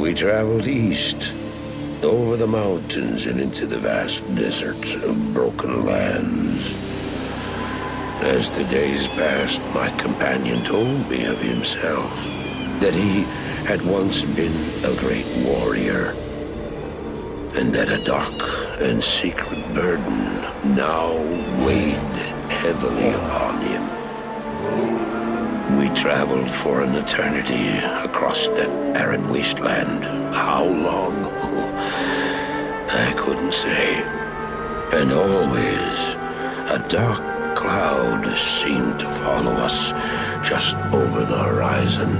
We traveled east, over the mountains and into the vast deserts of broken lands. As the days passed, my companion told me of himself, that he had once been a great warrior, and that a dark and secret burden now weighed heavily upon him. We traveled for an eternity across that arid wasteland. How long? I couldn't say. And always, a dark cloud seemed to follow us just over the horizon.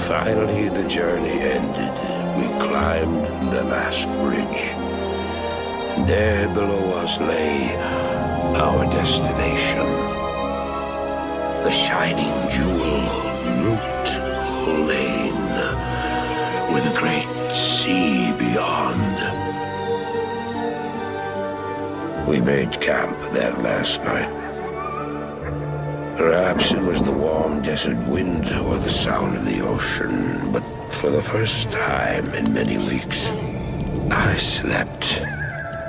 Finally, the journey ended. We climbed the last bridge. There below us lay our destination. The shining jewel, Lut Gholein, with a great sea beyond. We made camp there last night. Perhaps it was the warm desert wind or the sound of the ocean, but for the first time in many weeks, I slept.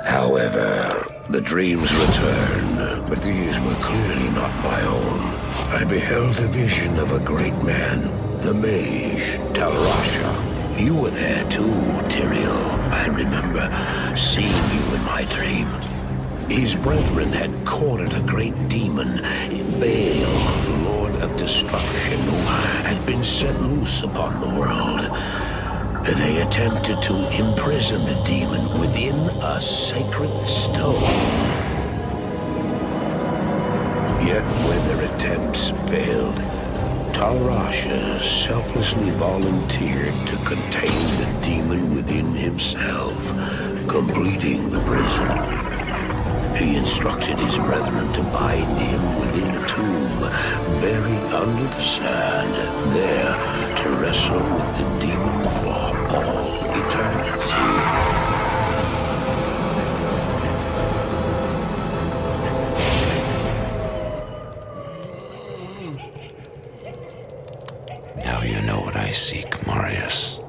However, the dreams returned, but these were clearly not my own. I beheld a vision of a great man, the mage, Talrasha. You were there too, Tyrael. I remember seeing you in my dream. His brethren had cornered a great demon, Baal, Lord of Destruction, who had been set loose upon the world. They attempted to imprison the demon within a sacred stone. Yet when their attempts failed, Talrasha selflessly volunteered to contain the demon within himself, completing the prison. He instructed his brethren to bind him within a tomb, buried under the sand, there to wrestle with the demon for all eternity. Now you know what I seek, Marius.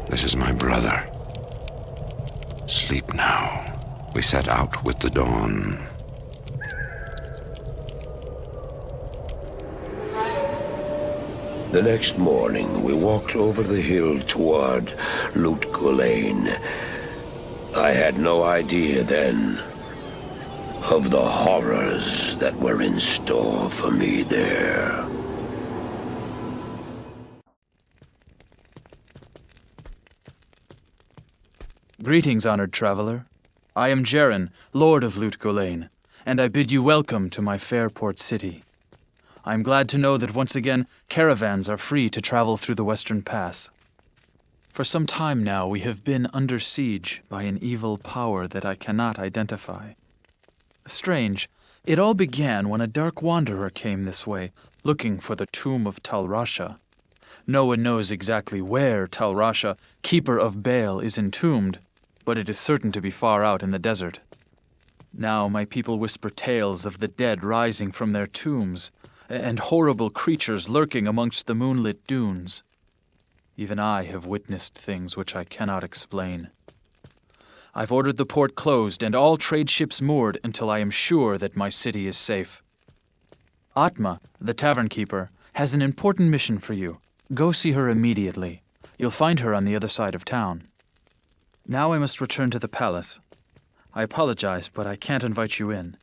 This is my brother. Sleep now. We set out with the dawn. The next morning, we walked over the hill toward Lut Gholein. I had no idea then of the horrors that were in store for me there. Greetings, honored traveler. I am Jaren, Lord of Lut Gholein, and I bid you welcome to my fair port city. I am glad to know that once again caravans are free to travel through the Western Pass. For some time now we have been under siege by an evil power that I cannot identify. Strange, it all began when a dark wanderer came this way, looking for the tomb of Talrasha. No one knows exactly where Talrasha, keeper of Baal, is entombed, but it is certain to be far out in the desert. Now my people whisper tales of the dead rising from their tombs, and horrible creatures lurking amongst the moonlit dunes. Even I have witnessed things which I cannot explain. I've ordered the port closed and all trade ships moored until I am sure that my city is safe. Atma, the tavern keeper, has an important mission for you. Go see her immediately. You'll find her on the other side of town. Now I must return to the palace. I apologize, but I can't invite you in.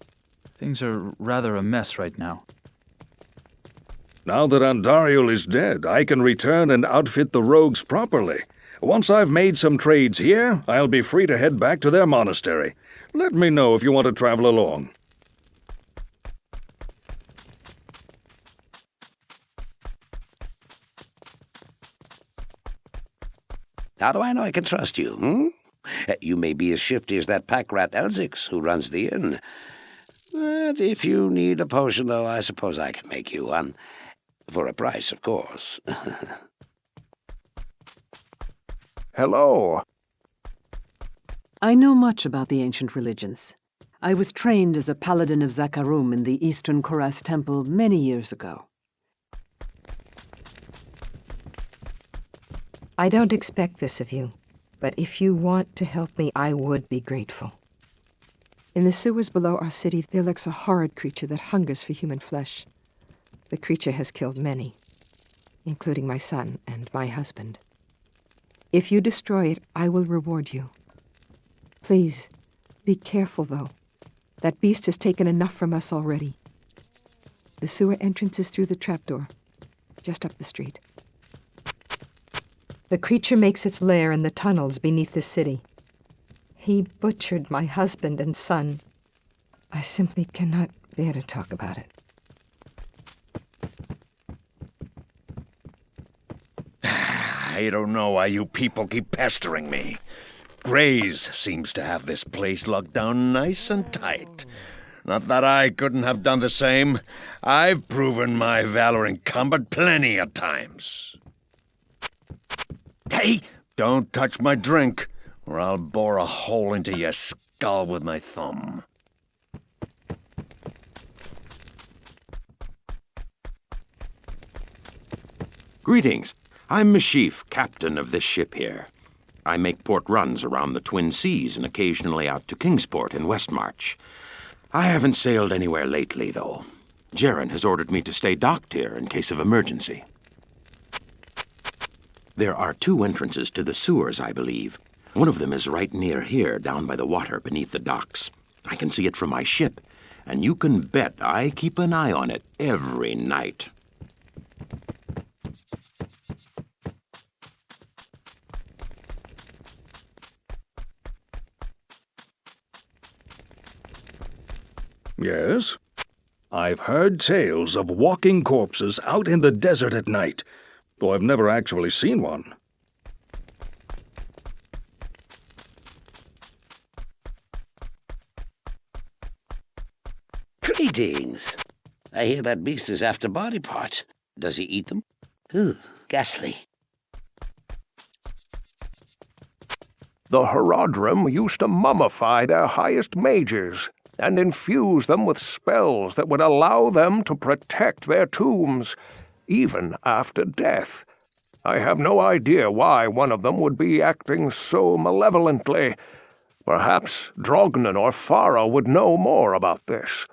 Things are rather a mess right now. Now that Andariel is dead, I can return and outfit the rogues properly. Once I've made some trades here, I'll be free to head back to their monastery. Let me know if you want to travel along. How do I know I can trust you, You may be as shifty as that pack rat Elzix who runs the inn. But if you need a potion, though, I suppose I can make you one. For a price, of course. Hello. I know much about the ancient religions. I was trained as a paladin of Zakarum in the Eastern Kurast Temple many years ago. I don't expect this of you, but if you want to help me, I would be grateful. In the sewers below our city, there lurks a horrid creature that hungers for human flesh. The creature has killed many, including my son and my husband. If you destroy it, I will reward you. Please, be careful, though. That beast has taken enough from us already. The sewer entrance is through the trapdoor, just up the street. The creature makes its lair in the tunnels beneath the city. He butchered my husband and son. I simply cannot bear to talk about it. I don't know why you people keep pestering me. Grays seems to have this place locked down nice and tight. Not that I couldn't have done the same. I've proven my valor in combat plenty of times. Hey, don't touch my drink, or I'll bore a hole into your skull with my thumb. Greetings. I'm Mashif, captain of this ship here. I make port runs around the Twin Seas and occasionally out to Kingsport in Westmarch. I haven't sailed anywhere lately, though. Jaren has ordered me to stay docked here in case of emergency. There are 2 entrances to the sewers, I believe. One of them is right near here, down by the water beneath the docks. I can see it from my ship, and you can bet I keep an eye on it every night. Yes? I've heard tales of walking corpses out in the desert at night, though I've never actually seen one. Greetings. I hear that beast is after body parts. Does he eat them? Ugh, ghastly. The Horadrim used to mummify their highest mages and infuse them with spells that would allow them to protect their tombs, even after death. I have no idea why one of them would be acting so malevolently. Perhaps Drognan or Farah would know more about this.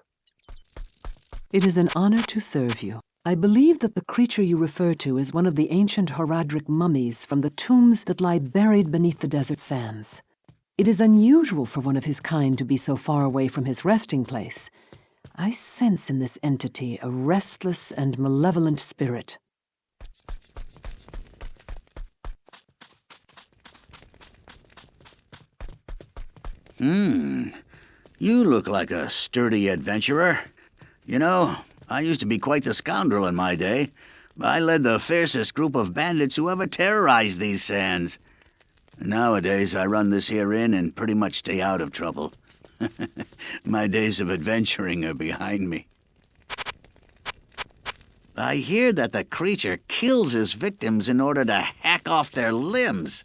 It is an honor to serve you. I believe that the creature you refer to is one of the ancient Horadric mummies from the tombs that lie buried beneath the desert sands. It is unusual for one of his kind to be so far away from his resting place. I sense in this entity a restless and malevolent spirit. You look like a sturdy adventurer. You know, I used to be quite the scoundrel in my day. I led the fiercest group of bandits who ever terrorized these sands. Nowadays, I run this here inn and pretty much stay out of trouble. My days of adventuring are behind me. I hear that the creature kills his victims in order to hack off their limbs.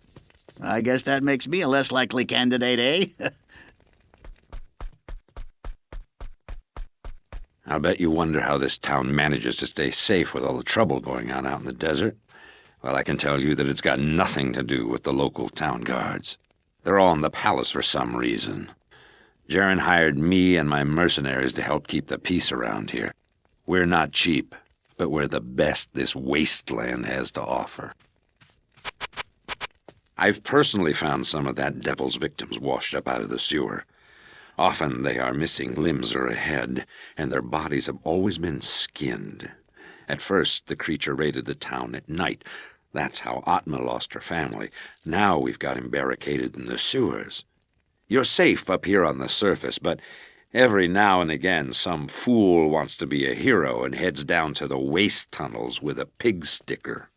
I guess that makes me a less likely candidate, eh? I'll bet you wonder how this town manages to stay safe with all the trouble going on out in the desert. Well, I can tell you that it's got nothing to do with the local town guards. They're all in the palace for some reason. Jaren hired me and my mercenaries to help keep the peace around here. We're not cheap, but we're the best this wasteland has to offer. I've personally found some of that devil's victims washed up out of the sewer. Often they are missing limbs or a head, and their bodies have always been skinned. At first, the creature raided the town at night. That's how Atma lost her family. Now we've got him barricaded in the sewers. You're safe up here on the surface, but every now and again some fool wants to be a hero and heads down to the waste tunnels with a pig sticker.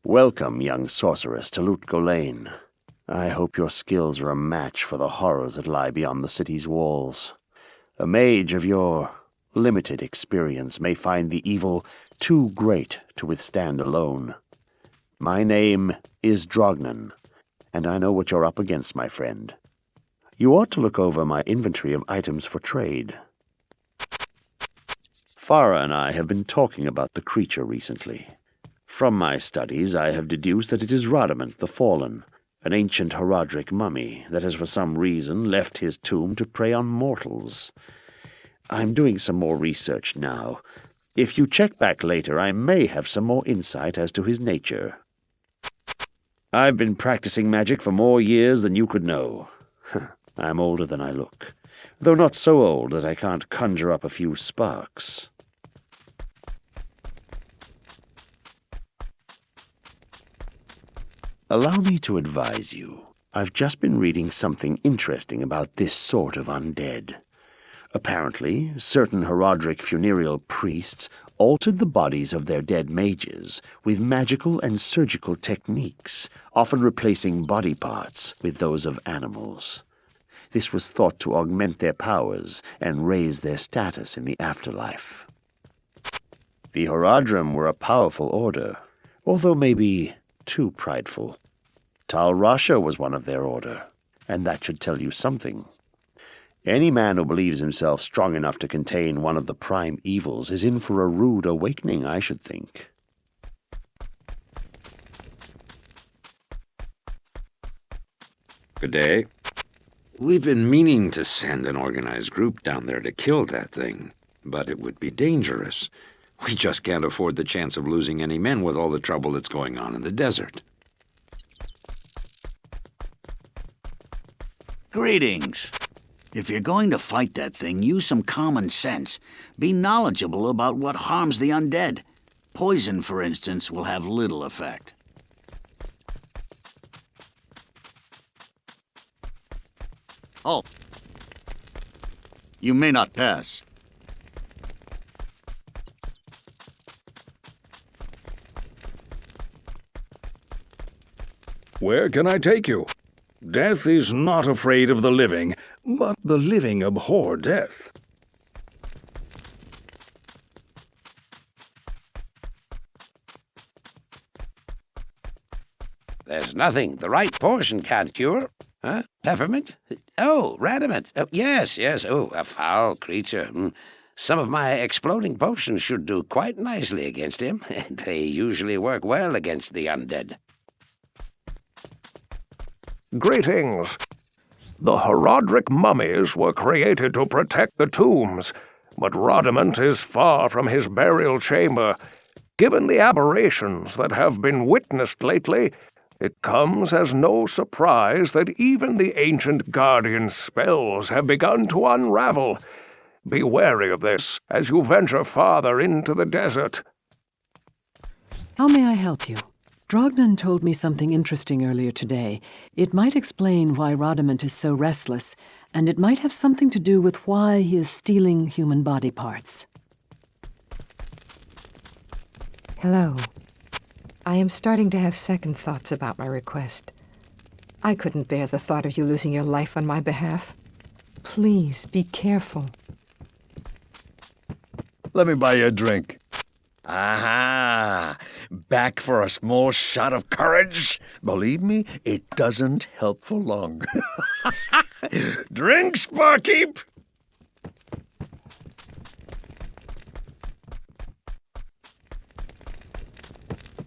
Welcome, young sorceress, to Lut Gholein. I hope your skills are a match for the horrors that lie beyond the city's walls. A mage of your limited experience may find the evil too great to withstand alone. My name is Drognan, and I know what you're up against, my friend. You ought to look over my inventory of items for trade. Farah and I have been talking about the creature recently. From my studies, I have deduced that it is Radament the Fallen, an ancient Horadric mummy that has for some reason left his tomb to prey on mortals. I'm doing some more research now. If you check back later, I may have some more insight as to his nature. I've been practicing magic for more years than you could know. I'm older than I look, though not so old that I can't conjure up a few sparks. Allow me to advise you. I've just been reading something interesting about this sort of undead. Apparently, certain Horadric funereal priests altered the bodies of their dead mages with magical and surgical techniques, often replacing body parts with those of animals. This was thought to augment their powers and raise their status in the afterlife. The Horadrim were a powerful order, although maybe too prideful. Tal Rasha was one of their order, and that should tell you something. Any man who believes himself strong enough to contain one of the prime evils is in for a rude awakening, I should think. Good day. We've been meaning to send an organized group down there to kill that thing, but it would be dangerous. We just can't afford the chance of losing any men with all the trouble that's going on in the desert. Greetings. If you're going to fight that thing, use some common sense. Be knowledgeable about what harms the undead. Poison, for instance, will have little effect. Oh. You may not pass. Where can I take you? Death is not afraid of the living, but the living abhor death. There's nothing the right portion can't cure. Huh? Peppermint? Oh, Radament. Oh, yes. Oh, a foul creature. Some of my exploding potions should do quite nicely against him. They usually work well against the undead. Greetings. The Horadric mummies were created to protect the tombs, but Radament is far from his burial chamber. Given the aberrations that have been witnessed lately, it comes as no surprise that even the ancient guardian's spells have begun to unravel. Be wary of this as you venture farther into the desert. How may I help you? Drognan told me something interesting earlier today. It might explain why Radament is so restless, and it might have something to do with why he is stealing human body parts. Hello. I am starting to have second thoughts about my request. I couldn't bear the thought of you losing your life on my behalf. Please, be careful. Let me buy you a drink. Aha! Back for a small shot of courage? Believe me, it doesn't help for long. Drinks, barkeep!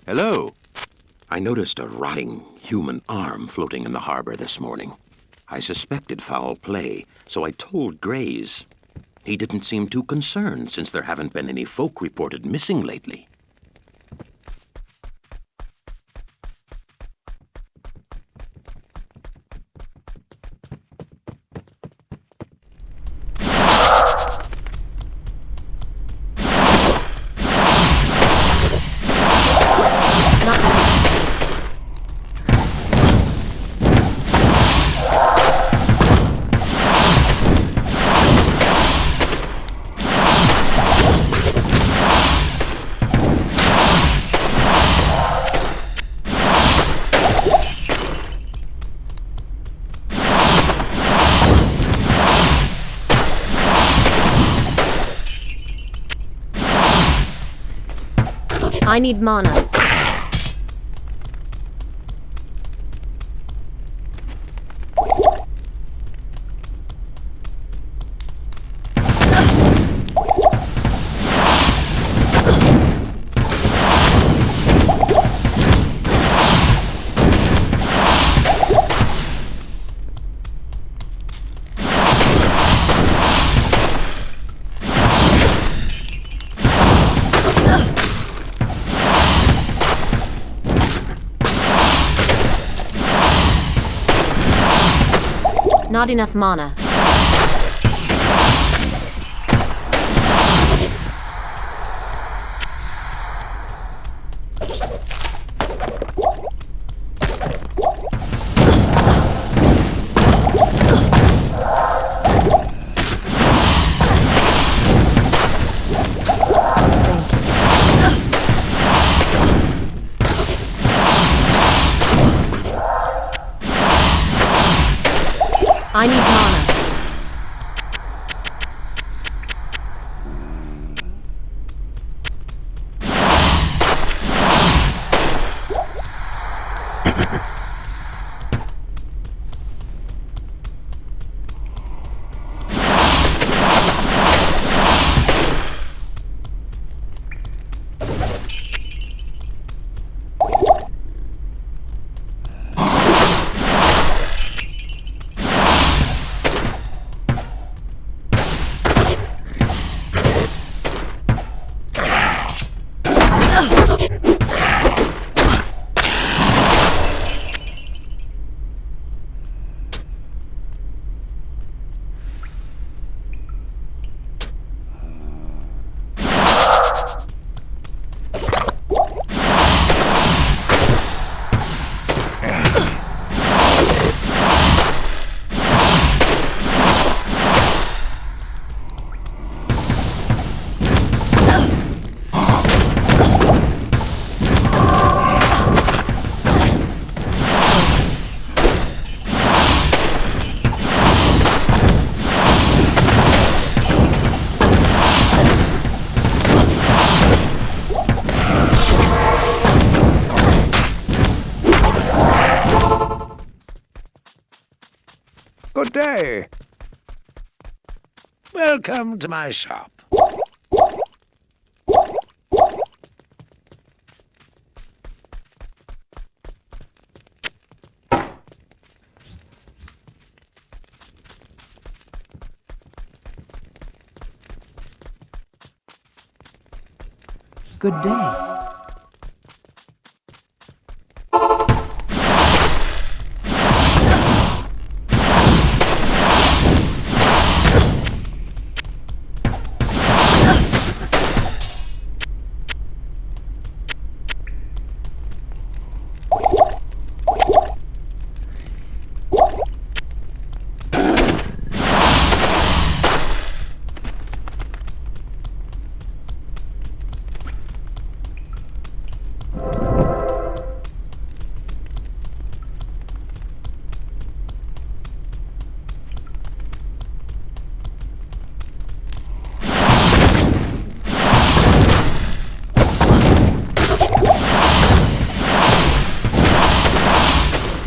Hello. I noticed a rotting human arm floating in the harbor this morning. I suspected foul play, so I told Grays. He didn't seem too concerned since there haven't been any folk reported missing lately. I need mana. Not enough mana. I need mana. Good day. Welcome to my shop. Good day.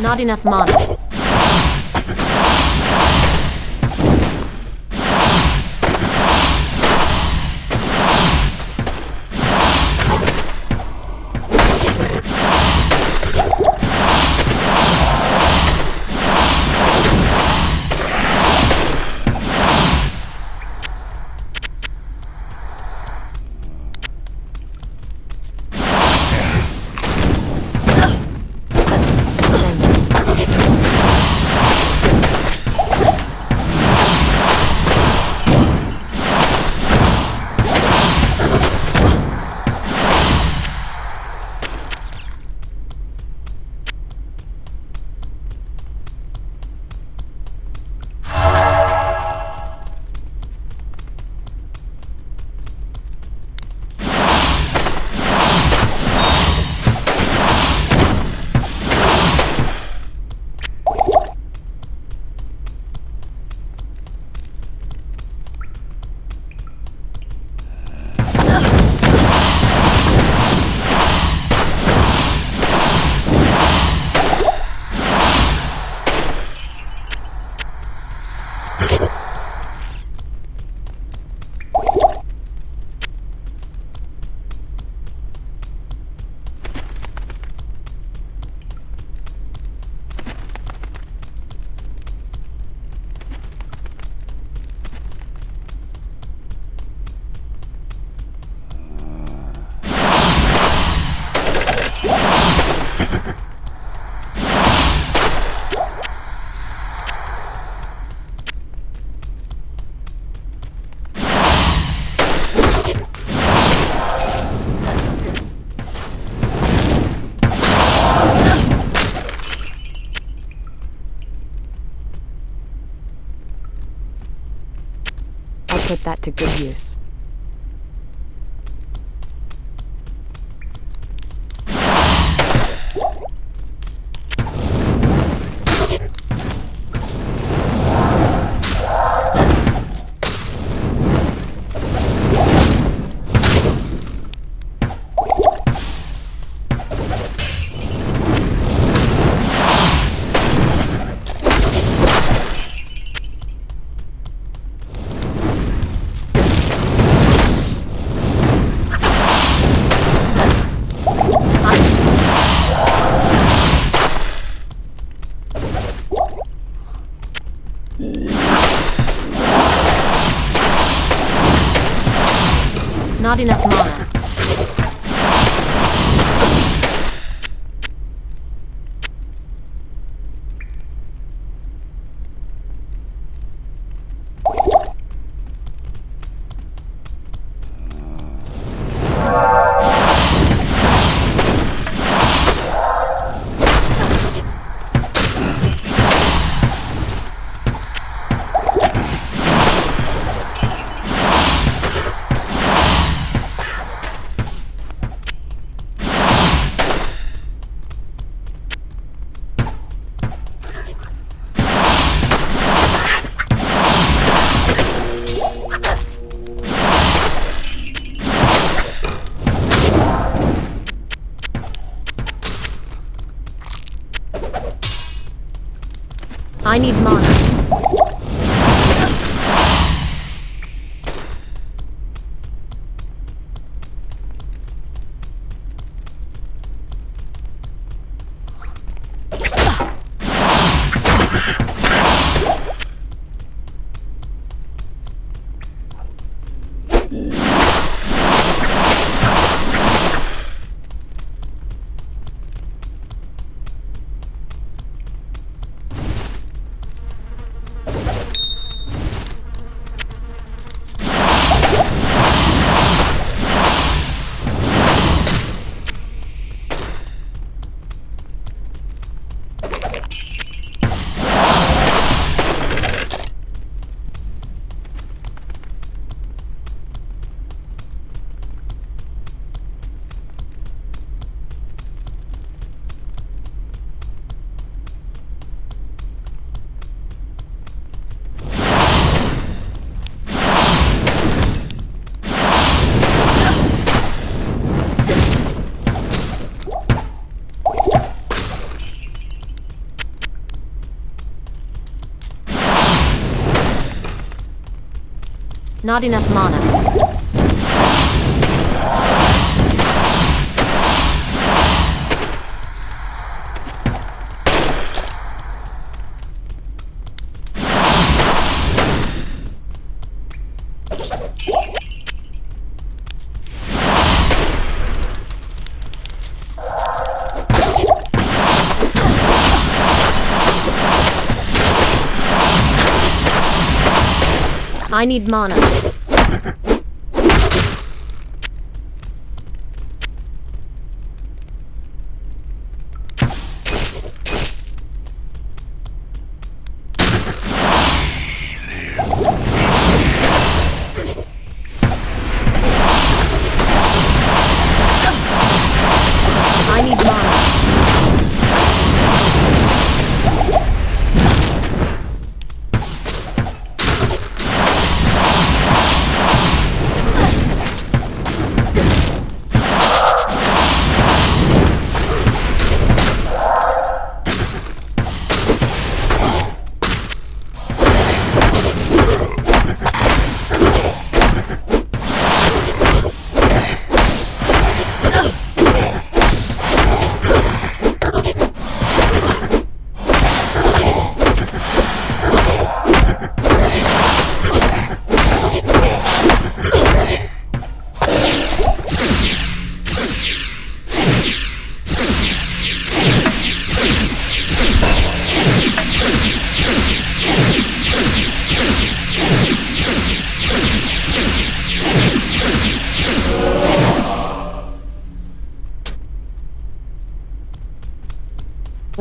Not enough mana. put that to good use. Not enough mana. I need mana. Not enough mana. I need mana. I need mana.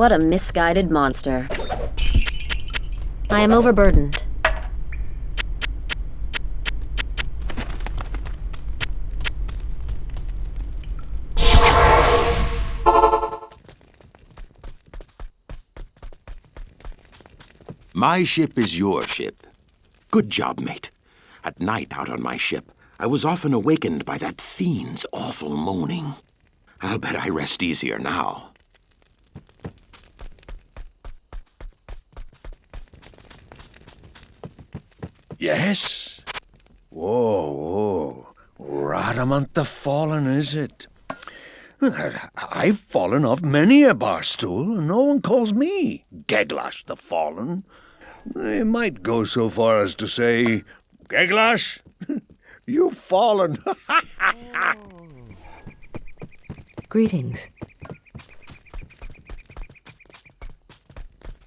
What a misguided monster. I am overburdened. My ship is your ship. Good job, mate. At night out on my ship, I was often awakened by that fiend's awful moaning. I'll bet I rest easier now. Yes? Whoa. Radament the Fallen, is it? I've fallen off many a bar stool, and no one calls me Geglash the Fallen. They might go so far as to say, Geglash, you've fallen. Greetings.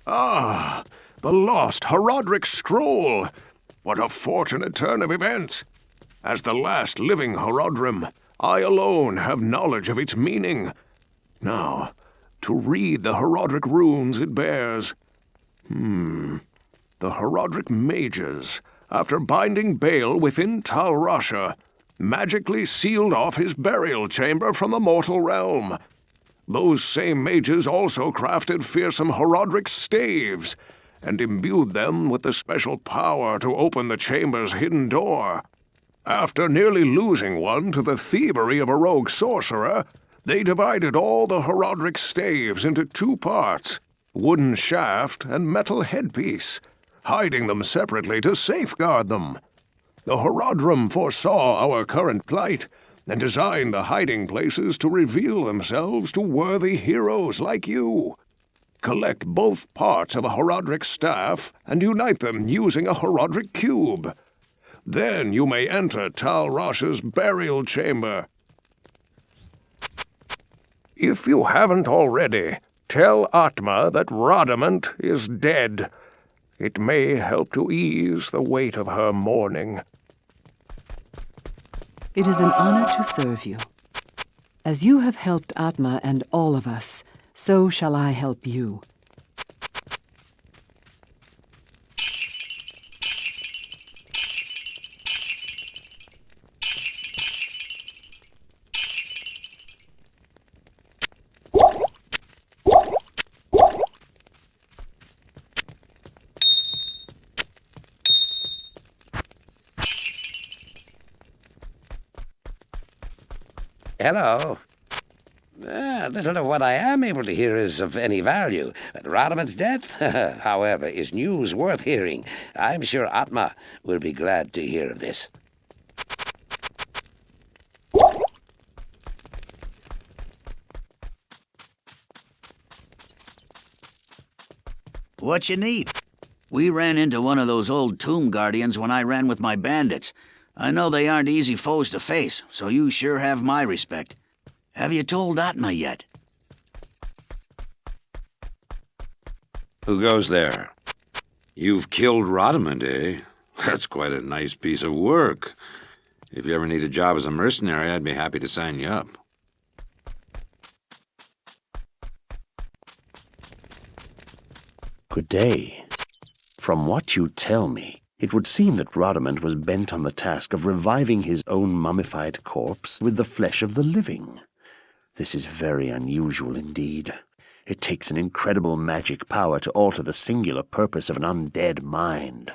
Ah, the lost Horadric scroll. What a fortunate turn of events. As the last living Horadrim, I alone have knowledge of its meaning. Now, to read the Horadric runes it bears. The Horadric mages, after binding Baal within Tal Rasha, magically sealed off his burial chamber from the mortal realm. Those same mages also crafted fearsome Horadric staves, and imbued them with the special power to open the chamber's hidden door. After nearly losing one to the thievery of a rogue sorcerer, they divided all the Horadric staves into two parts, wooden shaft and metal headpiece, hiding them separately to safeguard them. The Horadrim foresaw our current plight, and designed the hiding places to reveal themselves to worthy heroes like you. Collect both parts of a Horadric staff and unite them using a Horadric cube. Then you may enter Tal Rasha's burial chamber. If you haven't already, tell Atma that Radament is dead. It may help to ease the weight of her mourning. It is an honor to serve you. As you have helped Atma and all of us, so shall I help you. Hello. Little of what I am able to hear is of any value. But Radament's death, however, is news worth hearing. I'm sure Atma will be glad to hear of this. What you need? We ran into one of those old tomb guardians when I ran with my bandits. I know they aren't easy foes to face, so you sure have my respect. Have you told Atma yet? Who goes there? You've killed Radament, eh? That's quite a nice piece of work. If you ever need a job as a mercenary, I'd be happy to sign you up. Good day. From what you tell me, it would seem that Radament was bent on the task of reviving his own mummified corpse with the flesh of the living. This is very unusual indeed. It takes an incredible magic power to alter the singular purpose of an undead mind.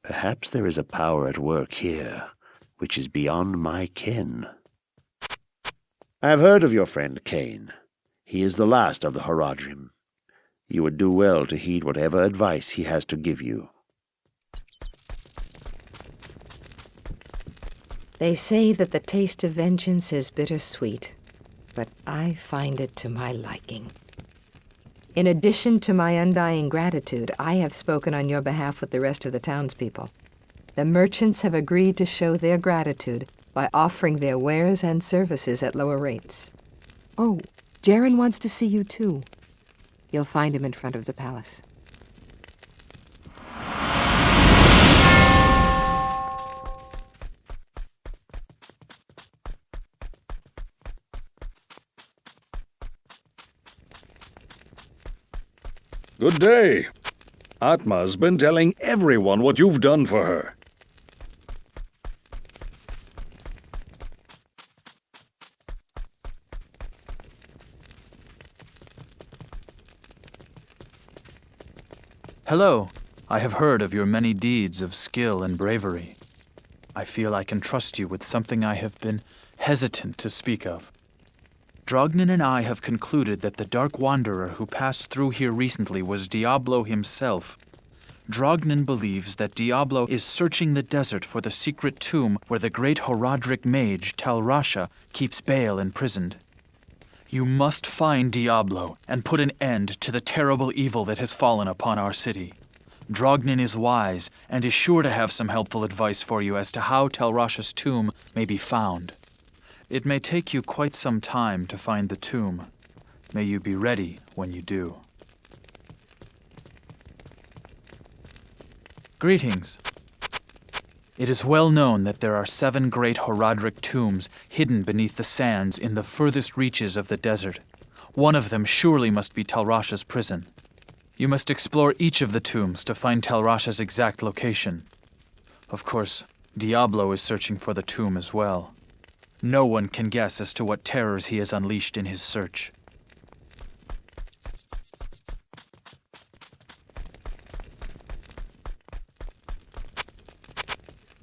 Perhaps there is a power at work here, which is beyond my ken. I have heard of your friend Cain. He is the last of the Horadrim. You would do well to heed whatever advice he has to give you. They say that the taste of vengeance is bittersweet, but I find it to my liking. In addition to my undying gratitude, I have spoken on your behalf with the rest of the townspeople. The merchants have agreed to show their gratitude by offering their wares and services at lower rates. Oh, Jaren wants to see you too. You'll find him in front of the palace. Good day. Atma's been telling everyone what you've done for her. Hello. I have heard of your many deeds of skill and bravery. I feel I can trust you with something I have been hesitant to speak of. Drognin and I have concluded that the Dark Wanderer who passed through here recently was Diablo himself. Drognin believes that Diablo is searching the desert for the secret tomb where the great Horadric mage Tal Rasha keeps Baal imprisoned. You must find Diablo and put an end to the terrible evil that has fallen upon our city. Drognin is wise and is sure to have some helpful advice for you as to how Tal Rasha's tomb may be found. It may take you quite some time to find the tomb. May you be ready when you do. Greetings. It is well known that there are 7 great Horadric tombs hidden beneath the sands in the furthest reaches of the desert. One of them surely must be Tal Rasha's prison. You must explore each of the tombs to find Tal Rasha's exact location. Of course, Diablo is searching for the tomb as well. No one can guess as to what terrors he has unleashed in his search.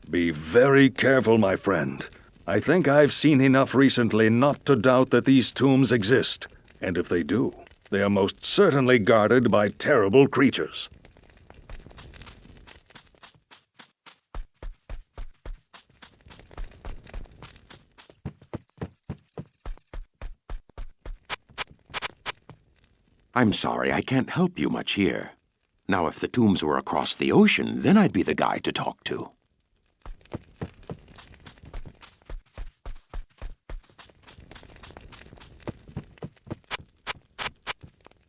Be very careful, my friend. I think I've seen enough recently not to doubt that these tombs exist. And if they do, they are most certainly guarded by terrible creatures. I'm sorry, I can't help you much here. Now, if the tombs were across the ocean, then I'd be the guy to talk to.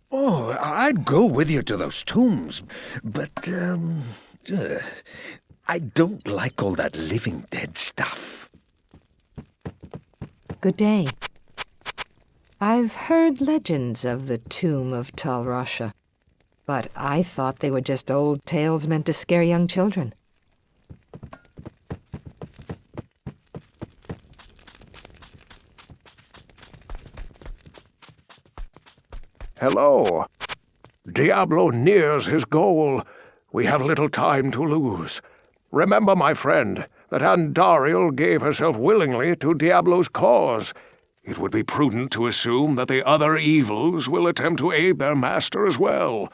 Oh, I'd go with you to those tombs, but, I don't like all that living dead stuff. Good day. I've heard legends of the tomb of Tal Rasha, but I thought they were just old tales meant to scare young children. Hello. Diablo nears his goal. We have little time to lose. Remember, my friend, that Andariel gave herself willingly to Diablo's cause. It would be prudent to assume that the other evils will attempt to aid their master as well.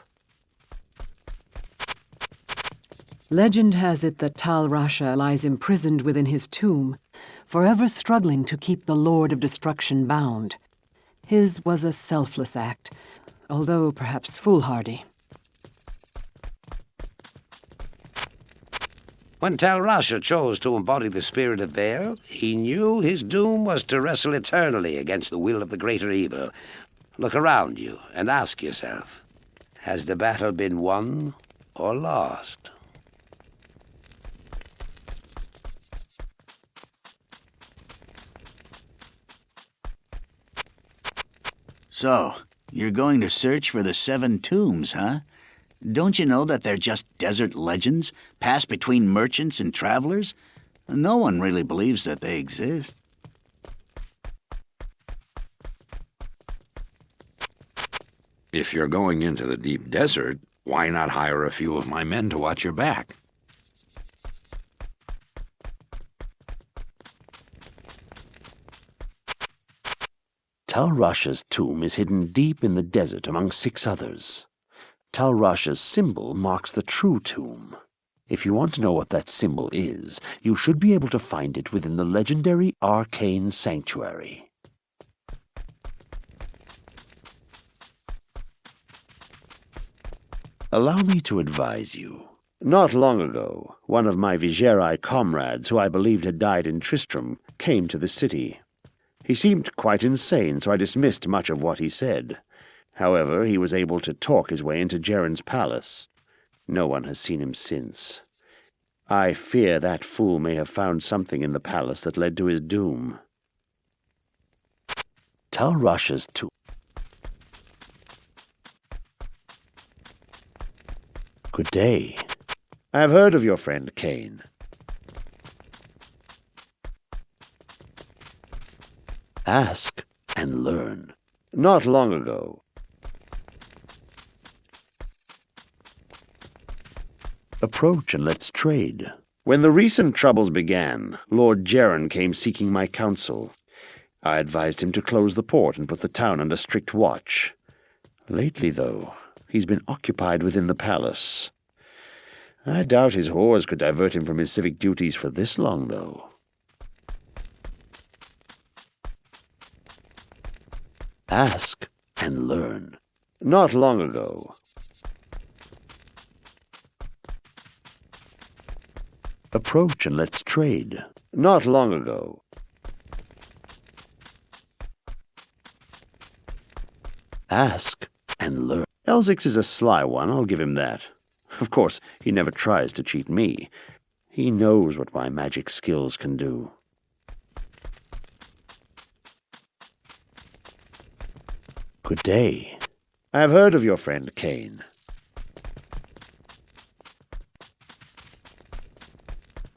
Legend has it that Tal Rasha lies imprisoned within his tomb, forever struggling to keep the Lord of Destruction bound. His was a selfless act, although perhaps foolhardy. When Tal Rasha chose to embody the spirit of Baal, he knew his doom was to wrestle eternally against the will of the greater evil. Look around you and ask yourself, has the battle been won or lost? So, you're going to search for the 7 tombs, huh? Don't you know that they're just desert legends, passed between merchants and travelers? No one really believes that they exist. If you're going into the deep desert, why not hire a few of my men to watch your back? Tal Rasha's tomb is hidden deep in the desert among 6 others. Tal Rasha's symbol marks the true tomb. If you want to know what that symbol is, you should be able to find it within the legendary Arcane Sanctuary. Allow me to advise you. Not long ago, one of my Vigeri comrades, who I believed had died in Tristram, came to the city. He seemed quite insane, so I dismissed much of what he said. However, he was able to talk his way into Jerren's palace. No one has seen him since. I fear that fool may have found something in the palace that led to his doom. Tal Rasha's tomb. Good day. I have heard of your friend Cain. Ask and learn. Not long ago, Approach and let's trade. When the recent troubles began, Lord Jaren came seeking my counsel. I advised him to close the port and put the town under strict watch. Lately, though, he's been occupied within the palace. I doubt his whores could divert him from his civic duties for this long, though. Ask and learn. Not long ago. Approach and let's trade. Not long ago. Ask and learn. Elzix is a sly one, I'll give him that. Of course, he never tries to cheat me. He knows what my magic skills can do. Good day. I have heard of your friend Cain.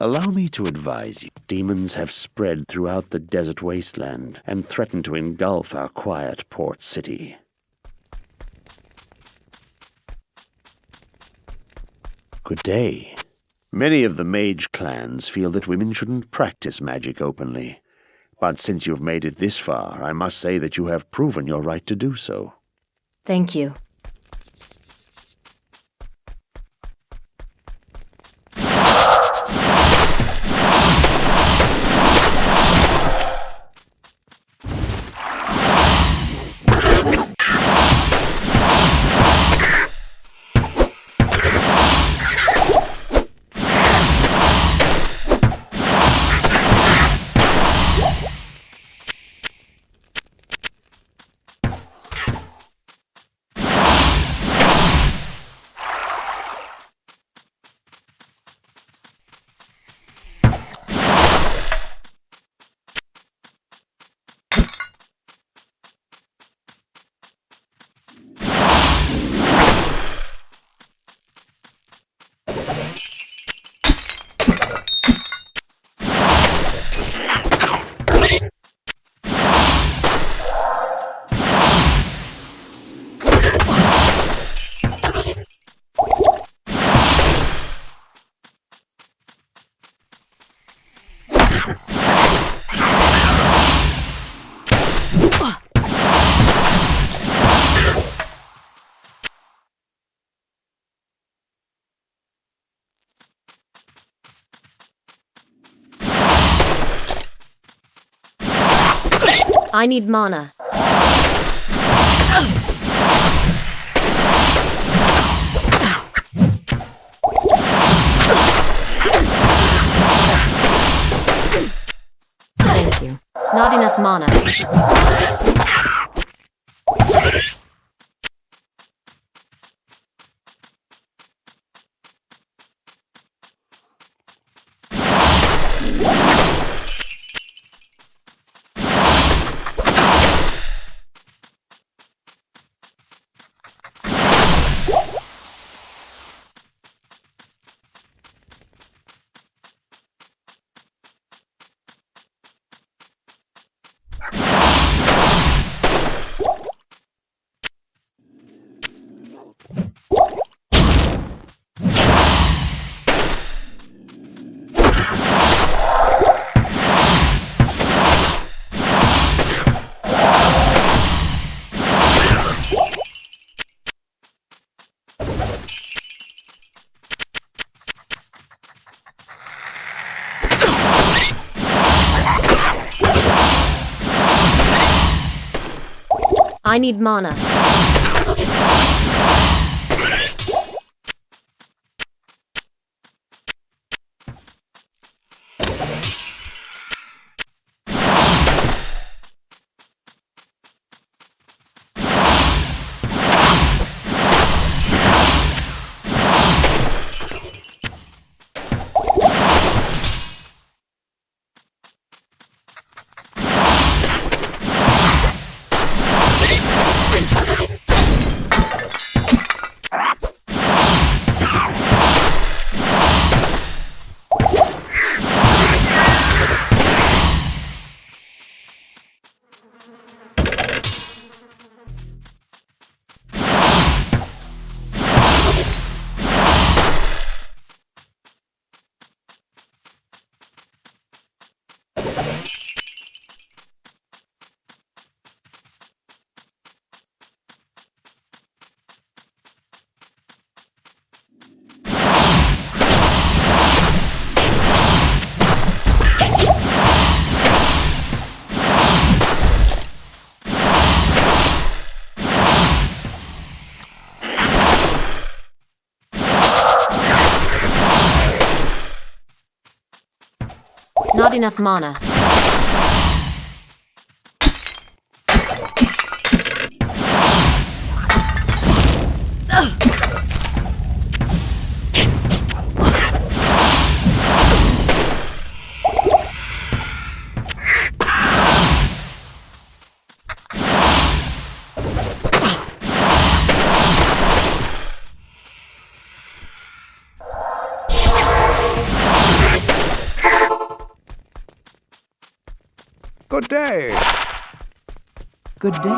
Allow me to advise you. Demons have spread throughout the desert wasteland and threaten to engulf our quiet port city. Good day. Many of the mage clans feel that women shouldn't practice magic openly. But since you've made it this far, I must say that you have proven your right to do so. Thank you. I need mana. Thank you. Not enough mana. I need mana. Not enough mana. Good day. Good day.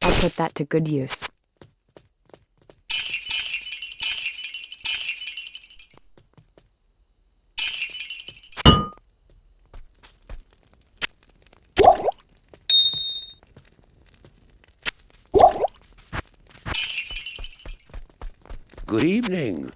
I'll put that to good use. Good evening.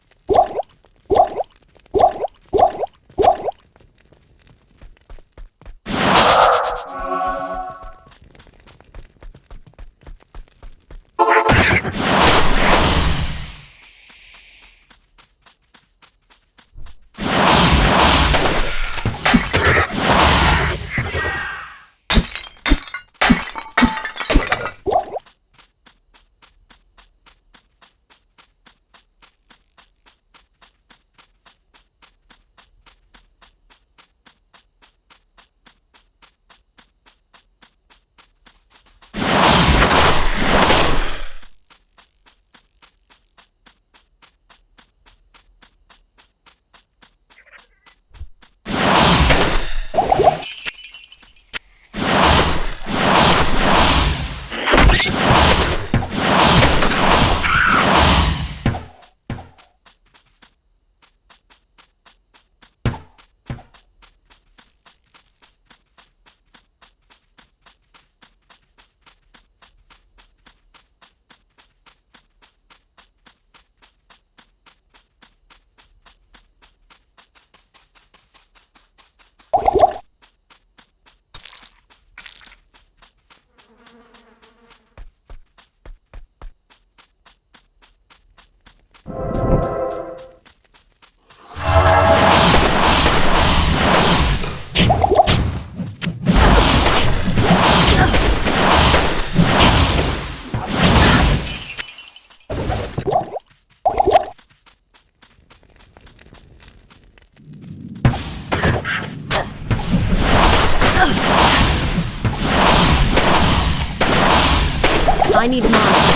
I need mana.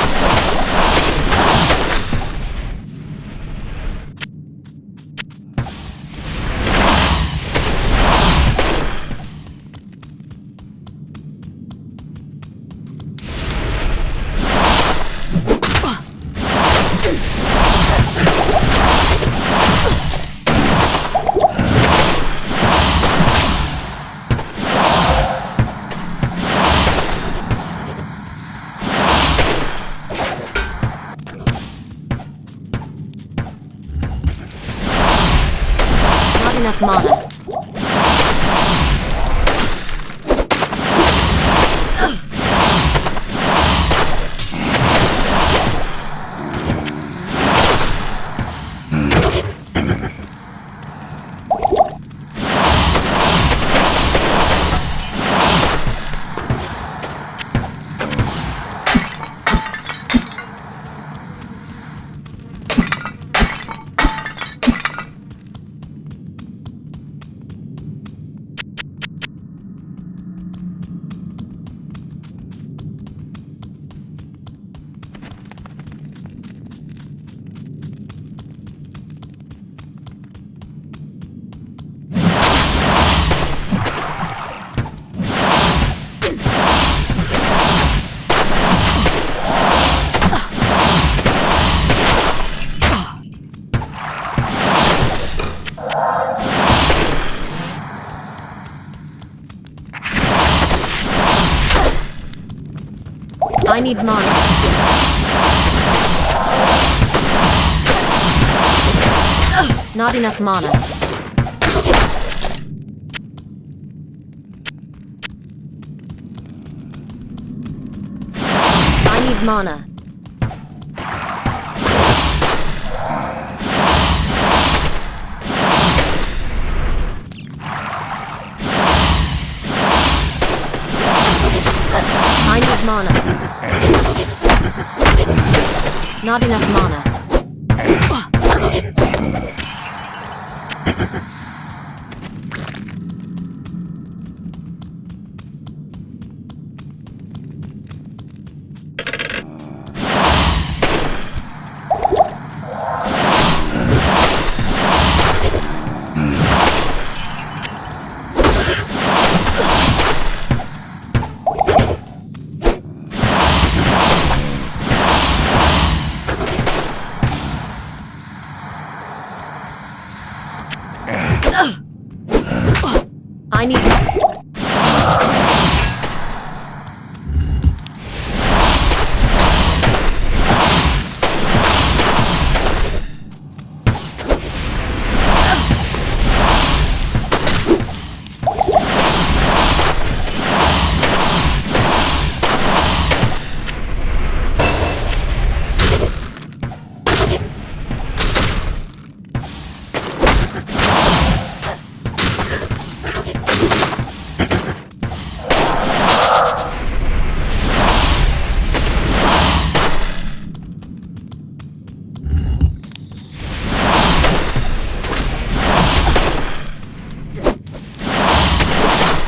Enough mana. I need mana. Not enough mana. need mana. I need mana. Not enough mana. I need...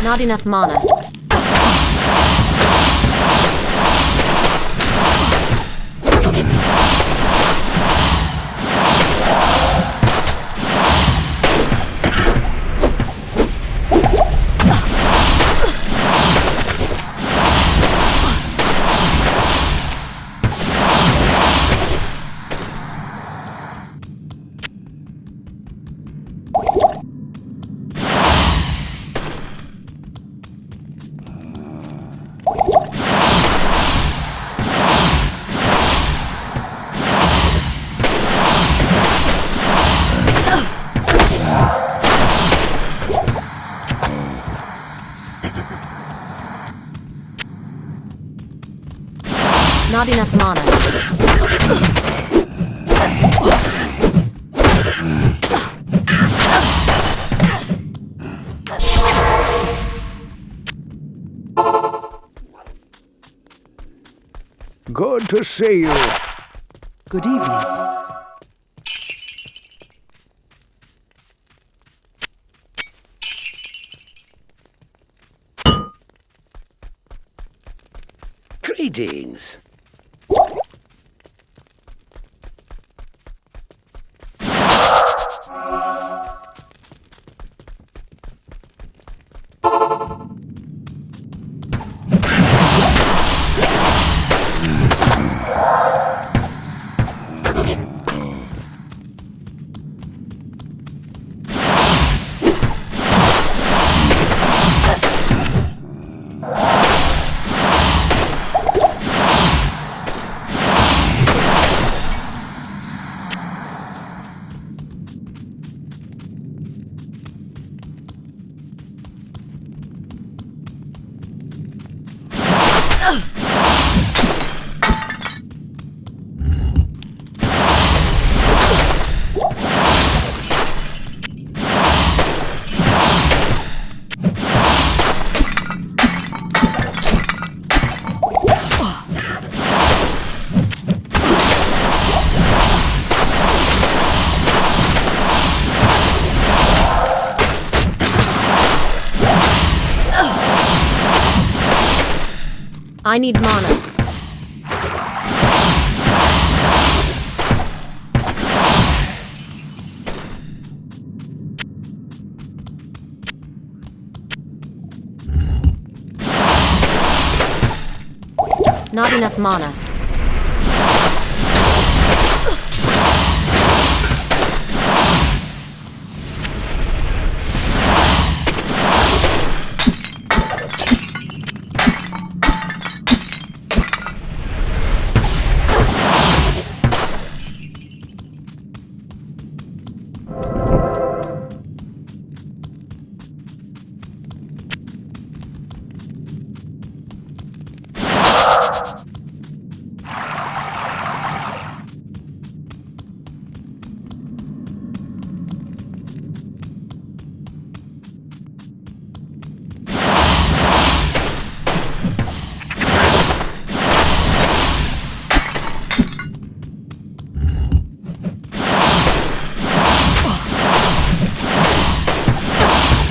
Not enough mana. Not enough mana. Good to see you. Good evening. Greetings. I need mana. Not enough mana.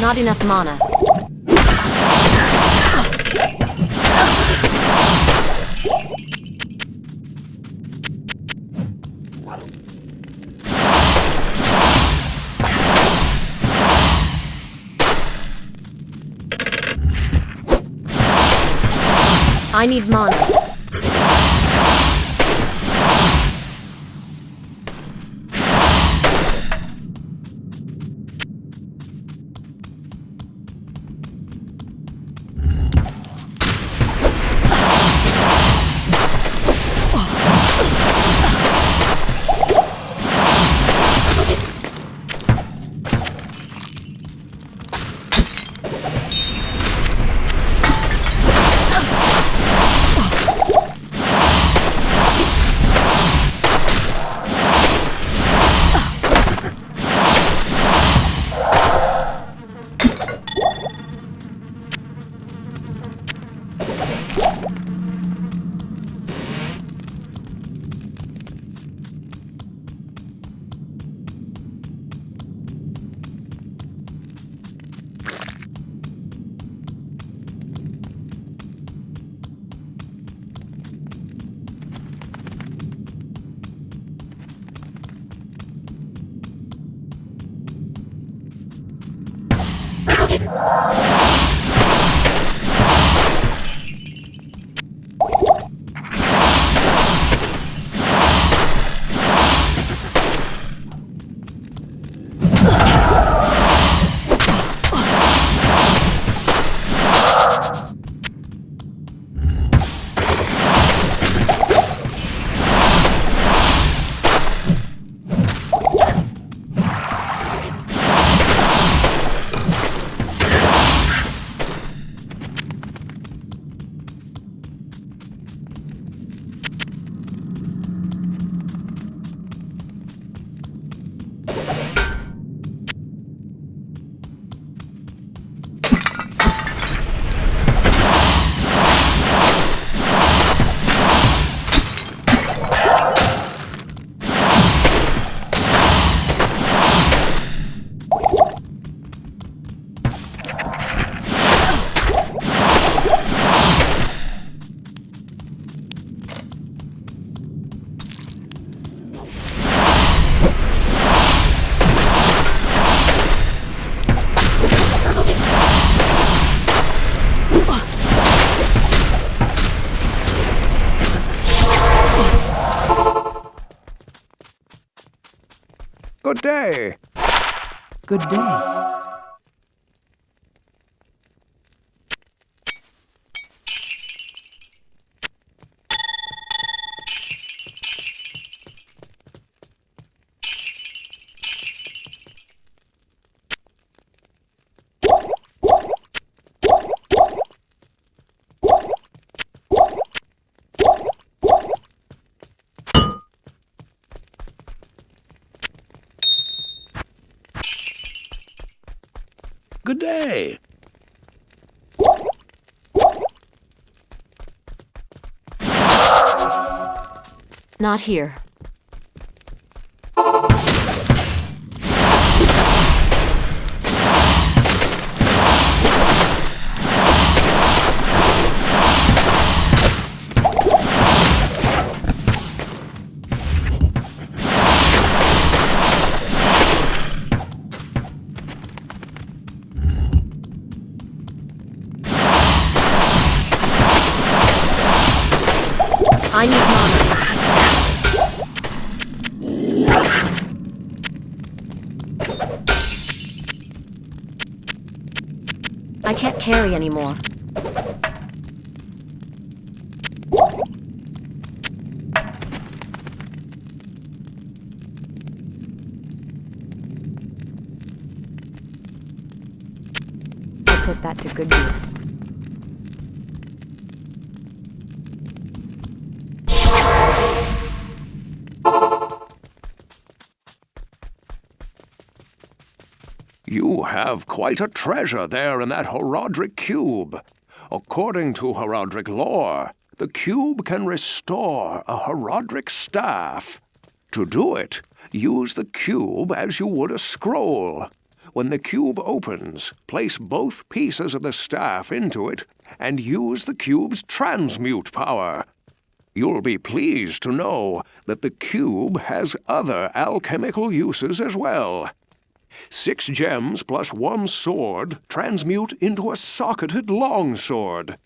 Not enough mana. I need mana. Good day. Good day. Good day. Not here. I need mana. I can't carry anymore. I put that to good use. You have quite a treasure there in that Horadric cube. According to Horadric lore, the cube can restore a Horadric staff. To do it, use the cube as you would a scroll. When the cube opens, place both pieces of the staff into it and use the cube's transmute power. You'll be pleased to know that the cube has other alchemical uses as well. 6 gems plus 1 sword transmute into a socketed longsword.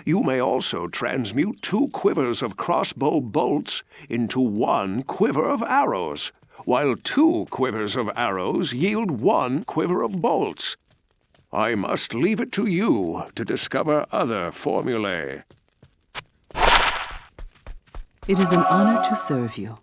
You may also transmute 2 quivers of crossbow bolts into 1 quiver of arrows, while 2 quivers of arrows yield 1 quiver of bolts. I must leave it to you to discover other formulae. It is an honor to serve you.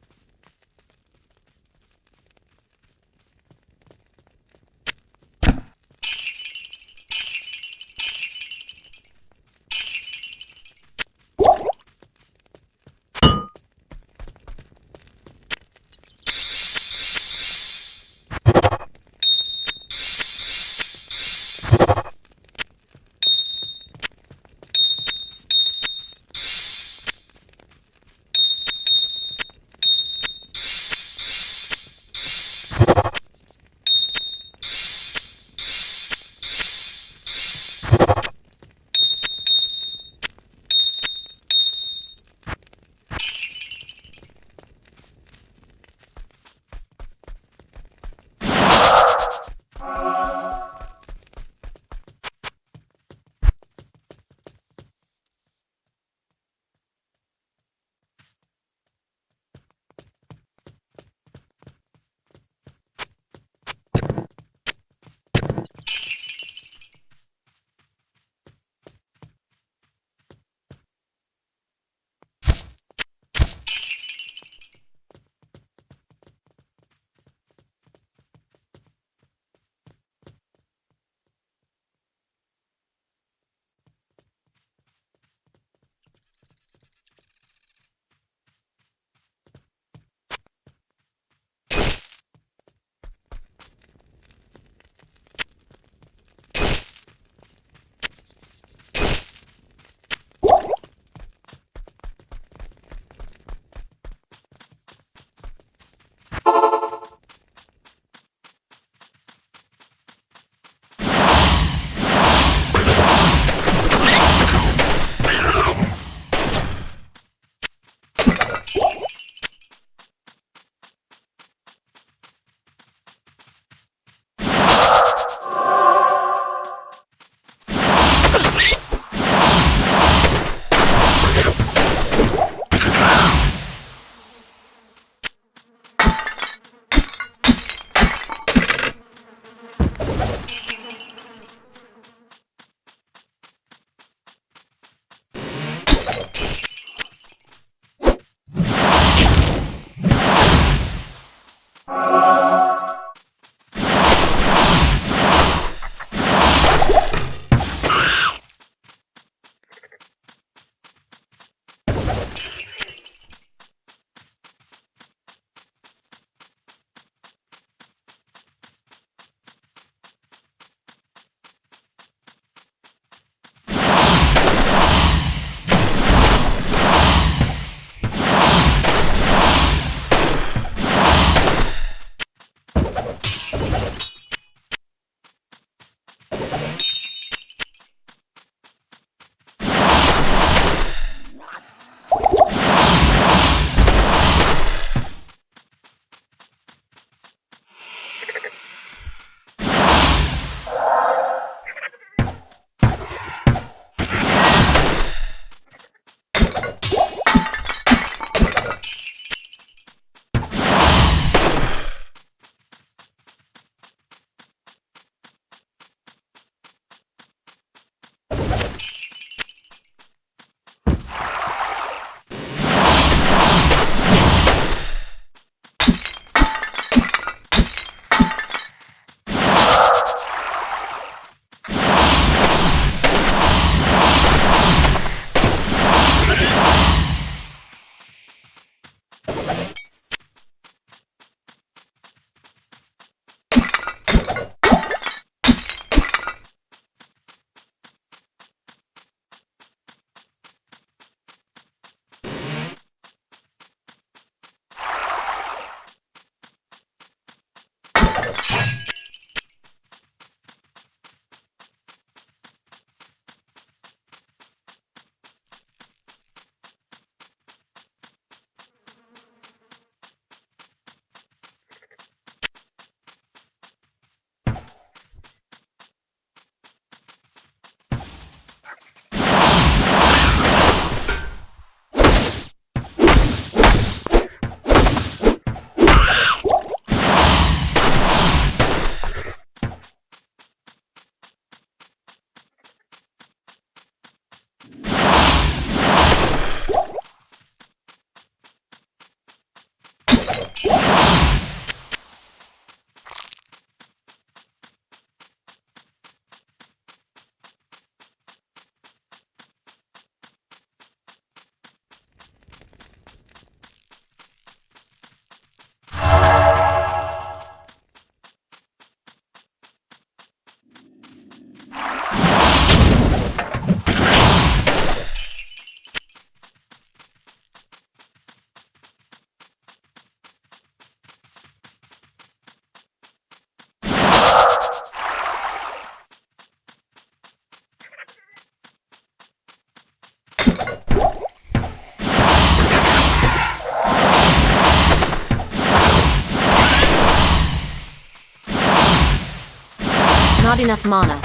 Not enough mana.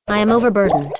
I am overburdened.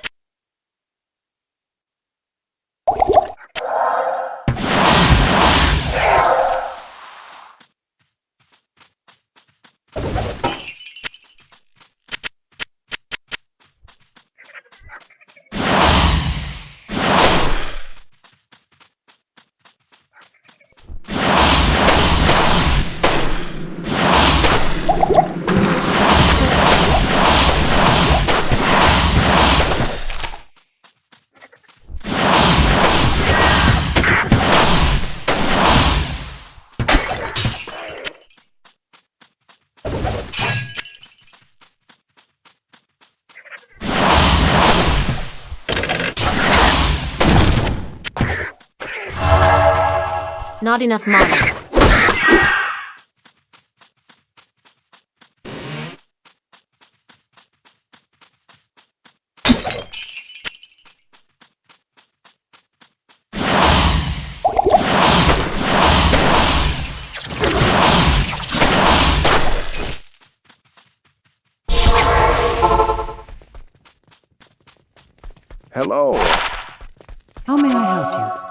Not enough mana. Hello. How may I help you?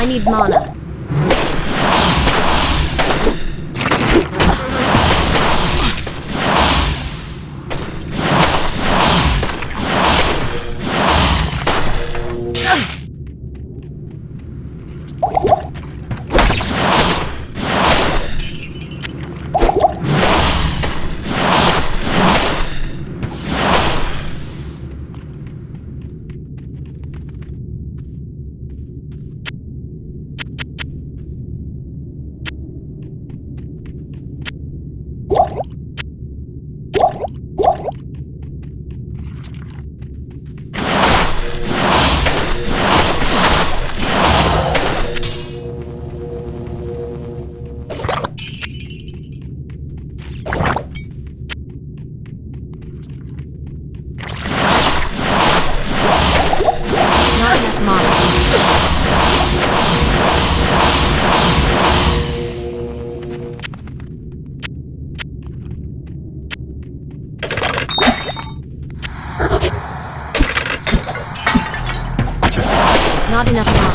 I need mana. Not enough mana.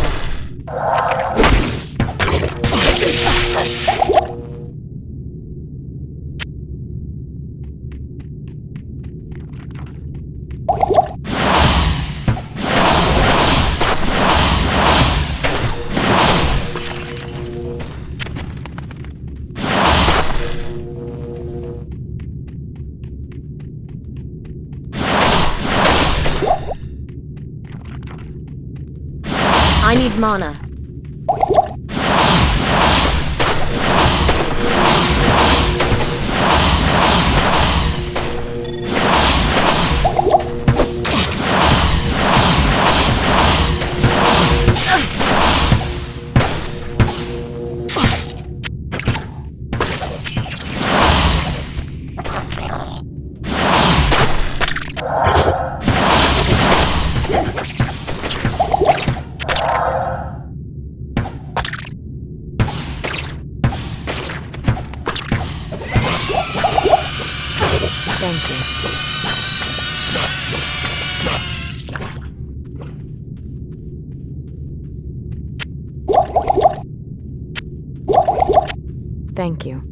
I need mana. Thank you. Thank you.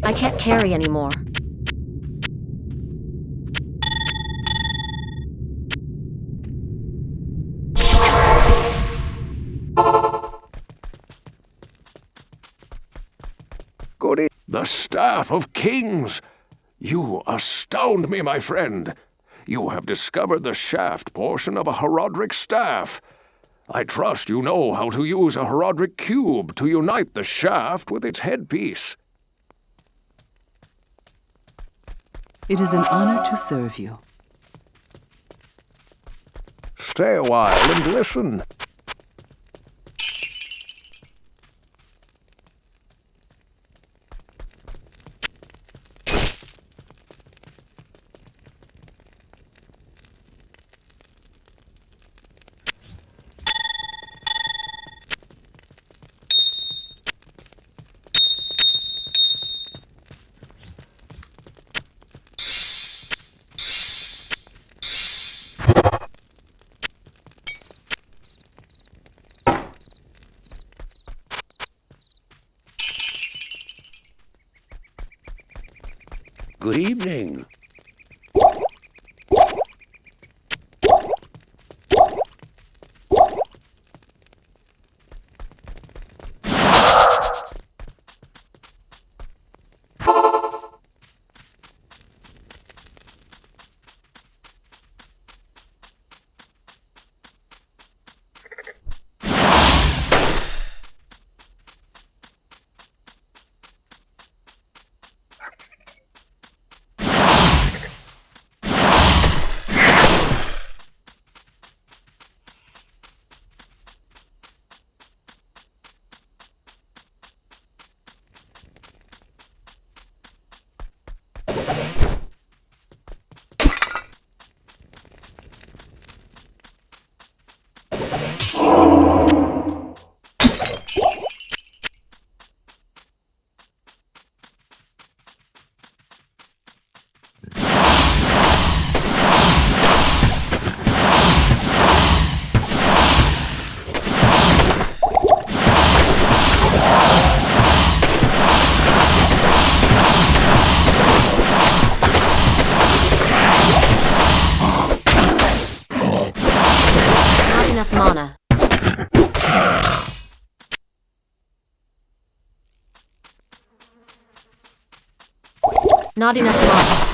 I can't carry anymore. Goody, the Staff of Kings! You astound me, my friend. You have discovered the shaft portion of a Horadric staff. I trust you know how to use a Horadric cube to unite the shaft with its headpiece. It is an honor to serve you. Stay a while and listen. Good evening. Not enough mana.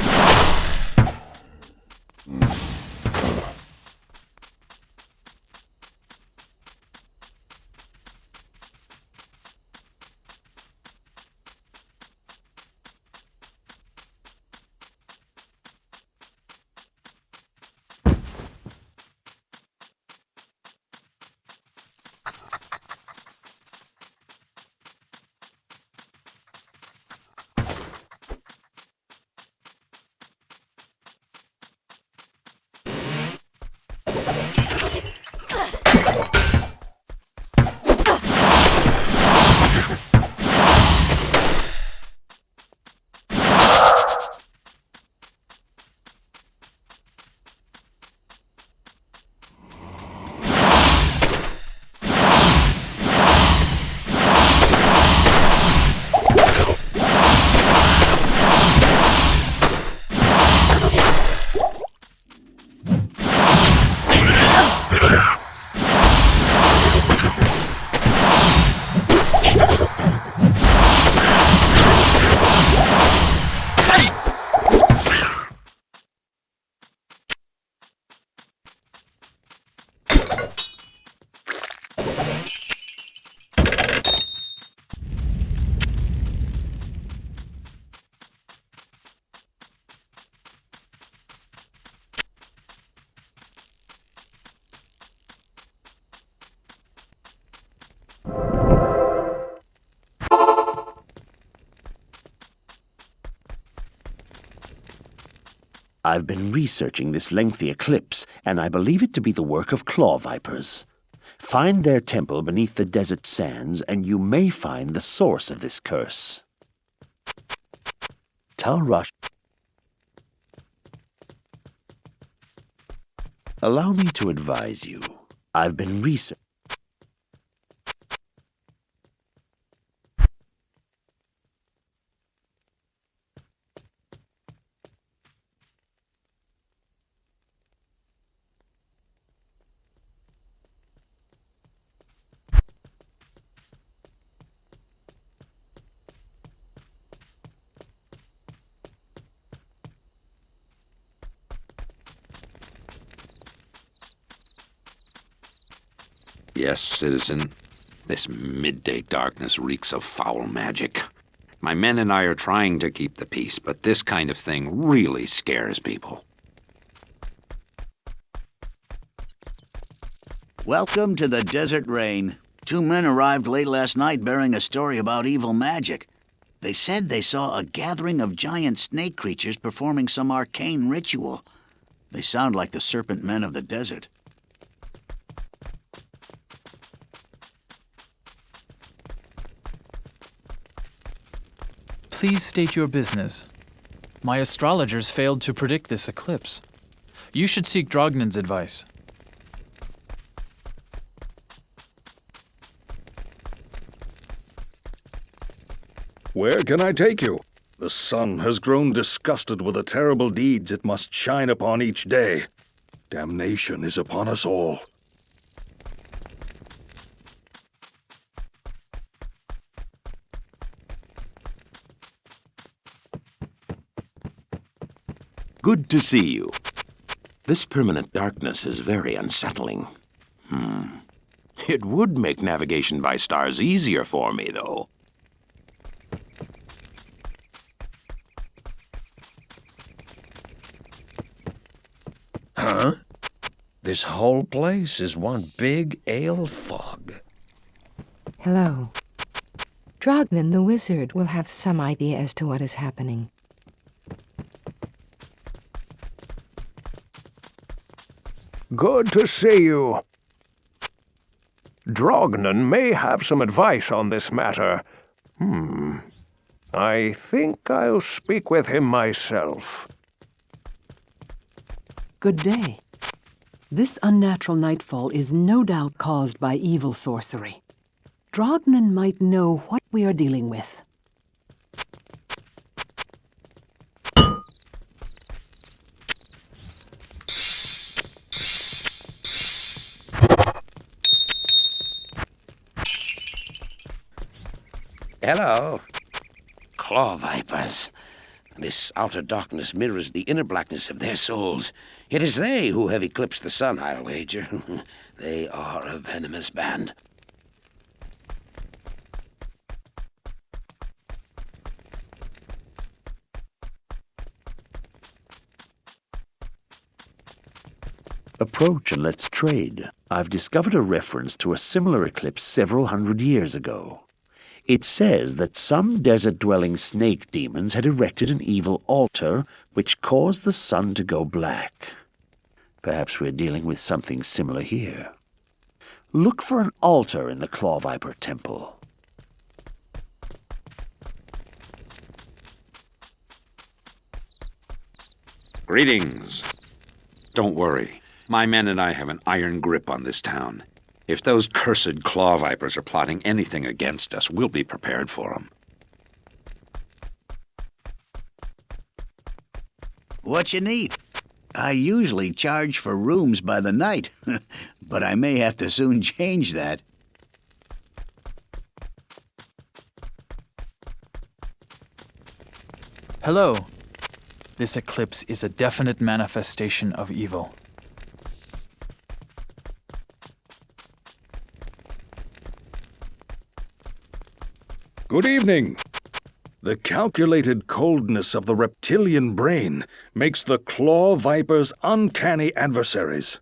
I've been researching this lengthy eclipse, and I believe it to be the work of claw vipers. Find their temple beneath the desert sands, and you may find the source of this curse. Tell Rush. Allow me to advise you. I've been researching. Yes, citizen. This midday darkness reeks of foul magic. My men and I are trying to keep the peace, but this kind of thing really scares people. Welcome to the Desert Rain. 2 men arrived late last night bearing a story about evil magic. They said they saw a gathering of giant snake creatures performing some arcane ritual. They sound like the serpent men of the desert. Please state your business. My astrologers failed to predict this eclipse. You should seek Drognan's advice. Where can I take you? The sun has grown disgusted with the terrible deeds it must shine upon each day. Damnation is upon us all. Good to see you. This permanent darkness is very unsettling. It would make navigation by stars easier for me, though. Huh? This whole place is one big ale fog. Hello. Drognan the wizard will have some idea as to what is happening. Good to see you. Drognan may have some advice on this matter. I think I'll speak with him myself. Good day. This unnatural nightfall is no doubt caused by evil sorcery. Drognan might know what we are dealing with. Hello. Claw vipers. This outer darkness mirrors the inner blackness of their souls. It is they who have eclipsed the sun, I'll wager. They are a venomous band. Approach and let's trade. I've discovered a reference to a similar eclipse several hundred years ago. It says that some desert-dwelling snake demons had erected an evil altar which caused the sun to go black. Perhaps we're dealing with something similar here. Look for an altar in the Claw Viper Temple. Greetings. Don't worry. My men and I have an iron grip on this town. If those cursed claw vipers are plotting anything against us, we'll be prepared for them. What you need? I usually charge for rooms by the night, but I may have to soon change that. Hello. This eclipse is a definite manifestation of evil. Good evening. The calculated coldness of the reptilian brain makes the claw vipers uncanny adversaries.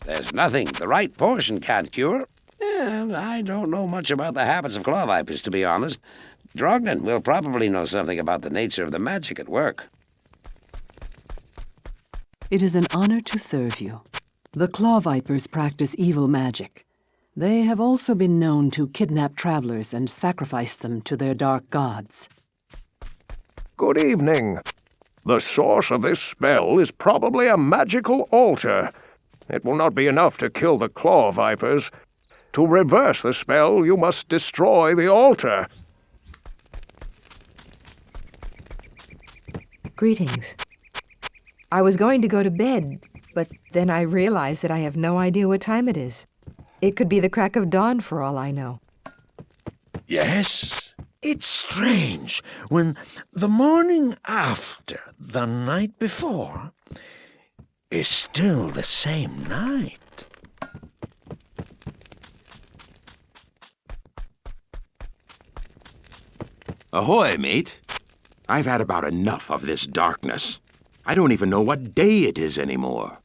There's nothing the right portion can't cure. And I don't know much about the habits of claw vipers, to be honest. Drognan will probably know something about the nature of the magic at work. It is an honor to serve you. The Claw Vipers practice evil magic. They have also been known to kidnap travelers and sacrifice them to their dark gods. Good evening. The source of this spell is probably a magical altar. It will not be enough to kill the Claw Vipers. To reverse the spell, you must destroy the altar. Greetings. I was going to go to bed, but then I realized that I have no idea what time it is. It could be the crack of dawn for all I know. Yes, it's strange when the morning after the night before is still the same night. Ahoy, mate. I've had about enough of this darkness. I don't even know what day it is anymore.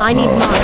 I need mana.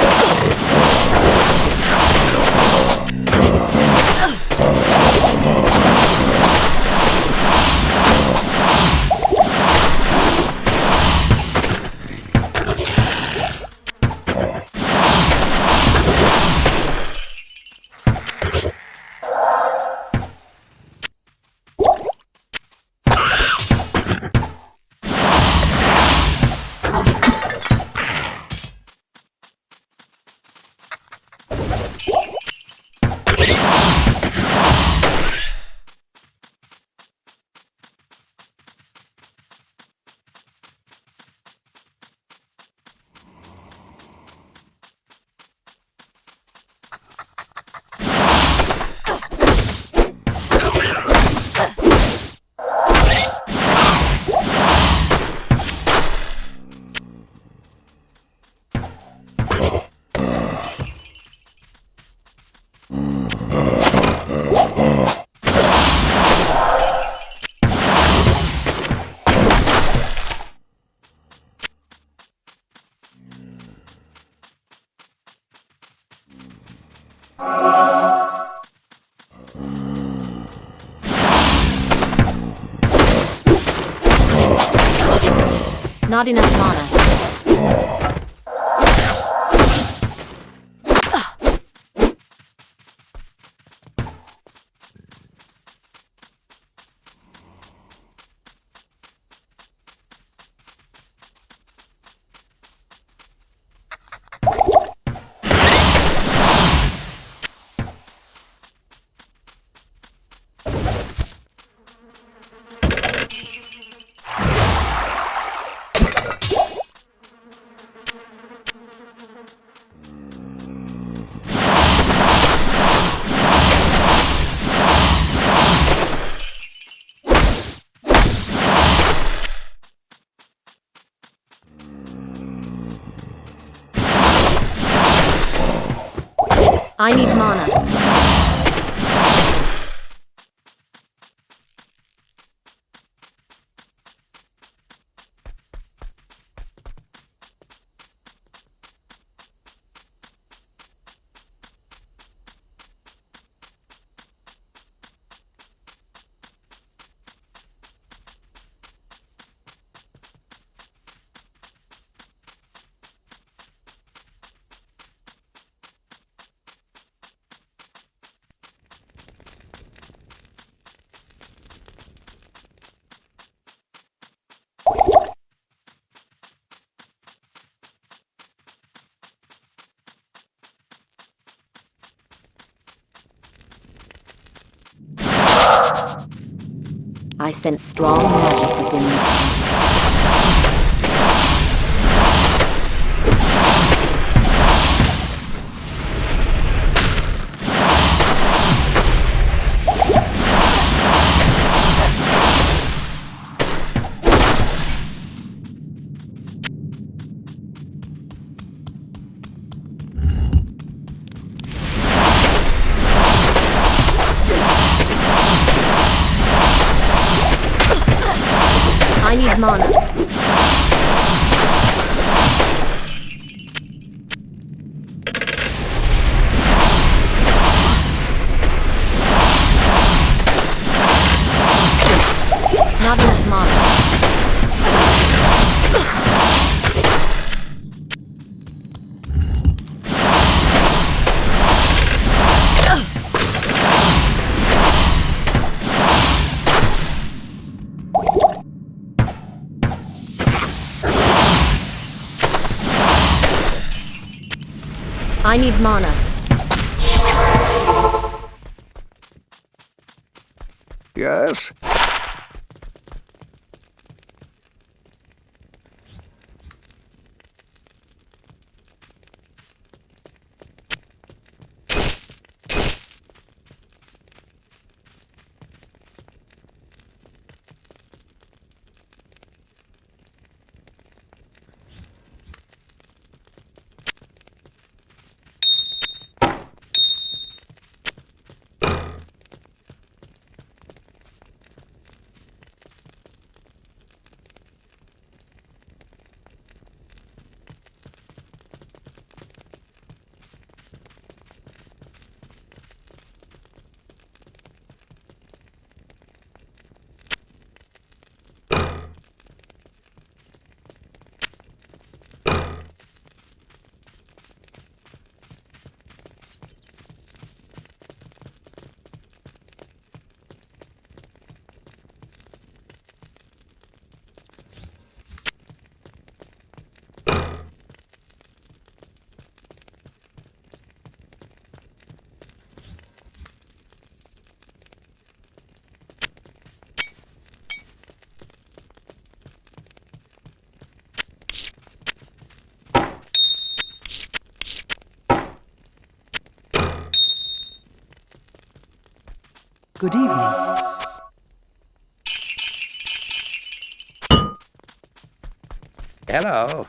Not enough mana. I need mana. I sense strong magic within this place. I need mana. Not enough mana. I need mana. Yes? Good evening. Hello.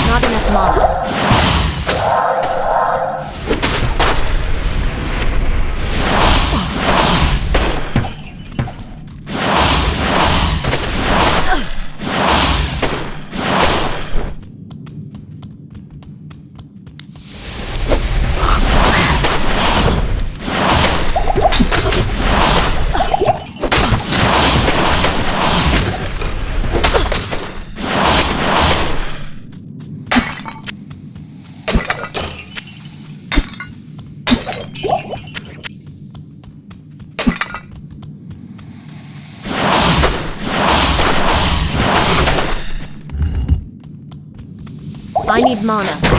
Not enough mana. I need mana.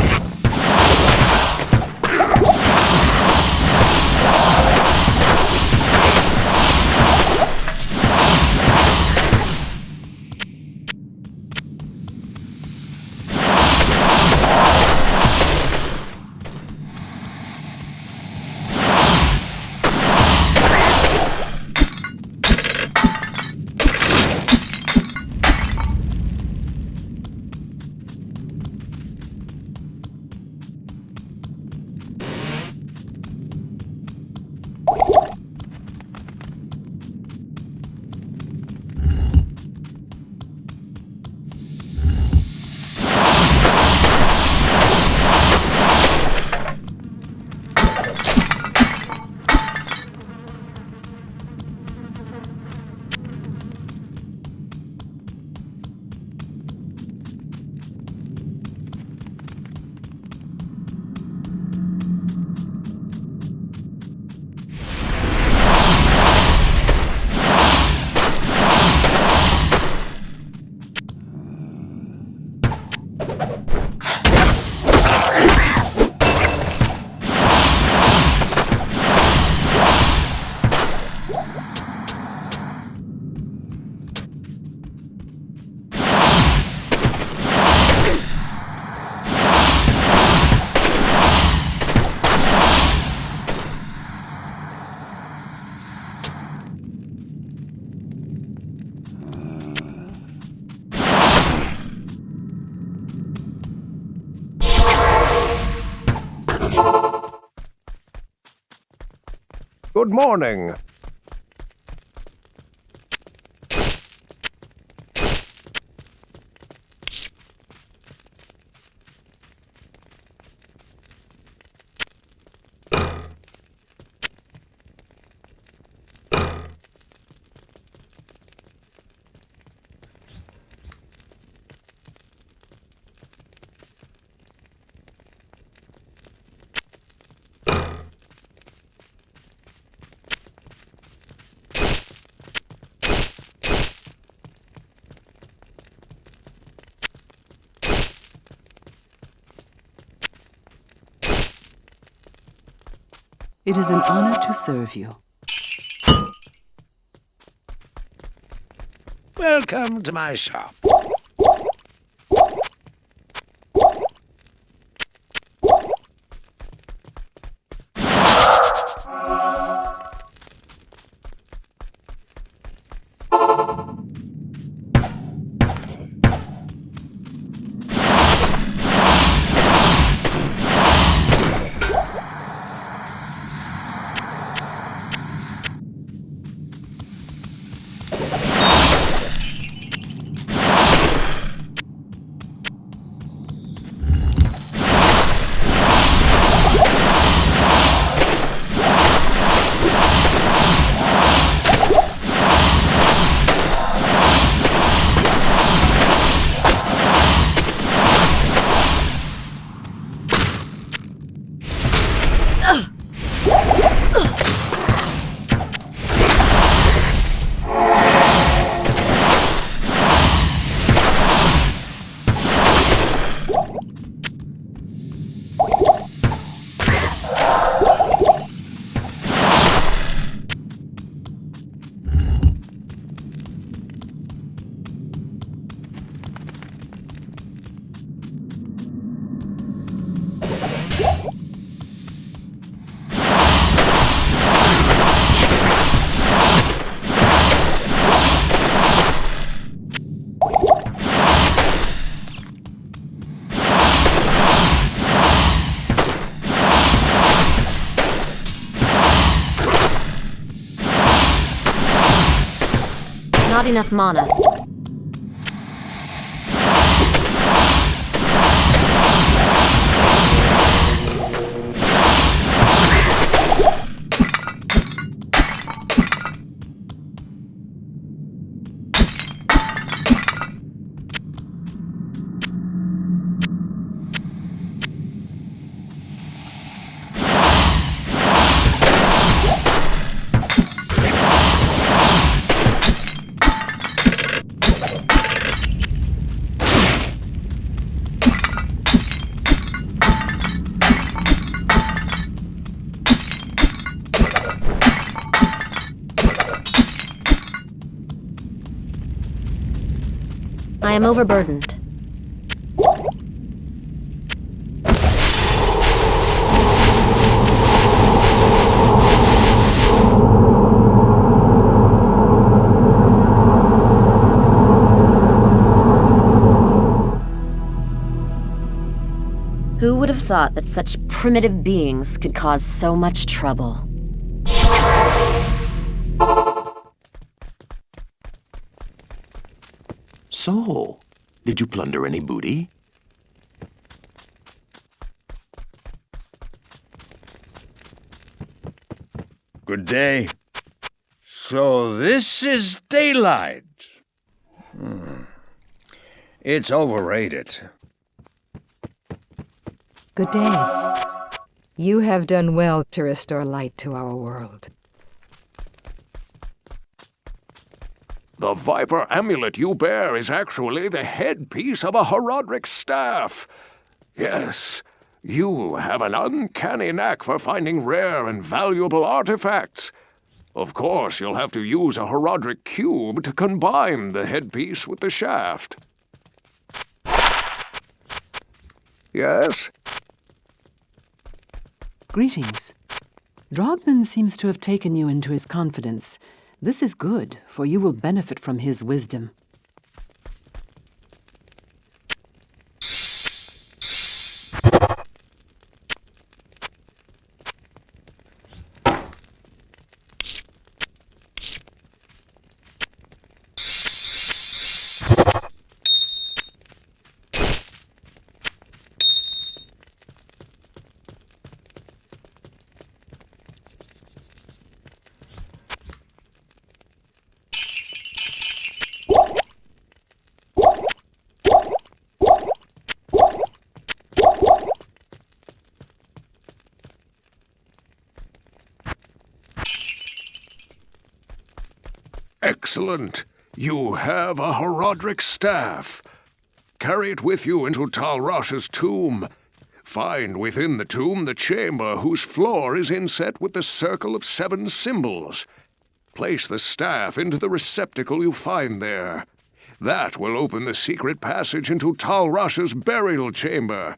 Good morning. It is an honor to serve you. Welcome to my shop. Not enough mana. I am overburdened. Who would have thought that such primitive beings could cause so much trouble? So, did you plunder any booty? Good day. So this is daylight. It's overrated. Good day. You have done well to restore light to our world. The Viper amulet you bear is actually the headpiece of a Horadric staff. Yes, you have an uncanny knack for finding rare and valuable artifacts. Of course, you'll have to use a Horadric cube to combine the headpiece with the shaft. Yes? Greetings. Drogman seems to have taken you into his confidence. This is good, for you will benefit from his wisdom. Excellent. You have a Horadric staff. Carry it with you into Tal Rasha's tomb. Find within the tomb the chamber whose floor is inset with the circle of 7 symbols. Place the staff into the receptacle you find there. That will open the secret passage into Tal Rasha's burial chamber.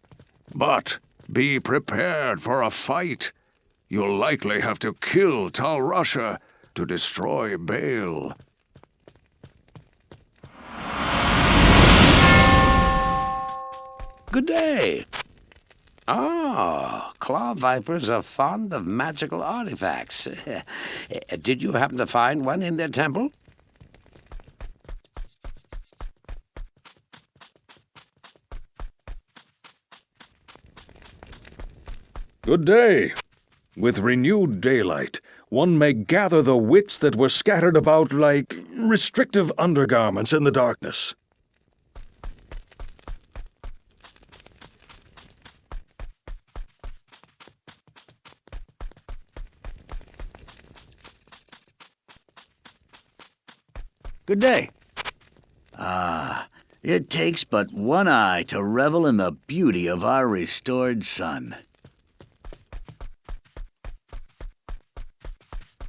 But be prepared for a fight. You'll likely have to kill Tal Rasha to destroy Baal. Good day. Claw vipers are fond of magical artifacts. Did you happen to find one in their temple? Good day. With renewed daylight, one may gather the wits that were scattered about like restrictive undergarments in the darkness. Good day. It takes but one eye to revel in the beauty of our restored sun.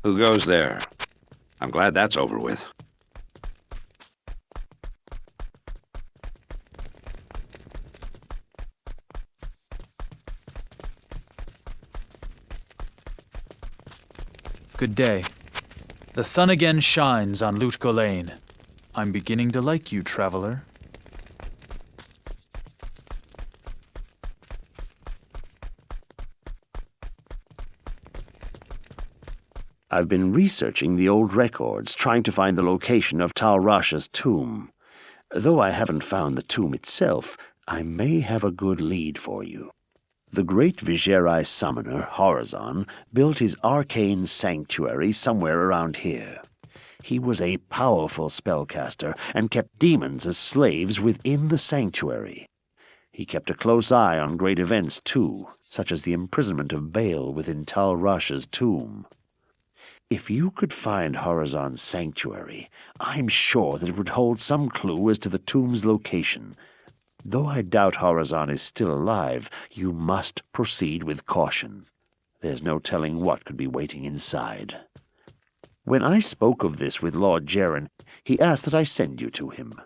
Who goes there? I'm glad that's over with. Good day. The sun again shines on Lut Gholein. I'm beginning to like you, traveler. I've been researching the old records, trying to find the location of Tal Rasha's tomb. Though I haven't found the tomb itself, I may have a good lead for you. The great Viserai summoner, Horazon, built his Arcane Sanctuary somewhere around here. He was a powerful spellcaster and kept demons as slaves within the sanctuary. He kept a close eye on great events, too, such as the imprisonment of Baal within Tal Rasha's tomb. If you could find Horazon's sanctuary, I'm sure that it would hold some clue as to the tomb's location. Though I doubt Horazon is still alive, you must proceed with caution. There's no telling what could be waiting inside. When I spoke of this with Lord Jaren, he asked that I send you to him.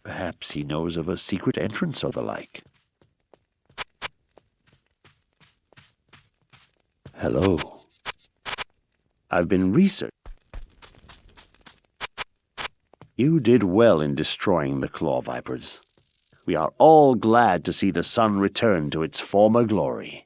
Perhaps he knows of a secret entrance or the like. Hello. I've been researching. You did well in destroying the Claw Vipers. We are all glad to see the sun return to its former glory.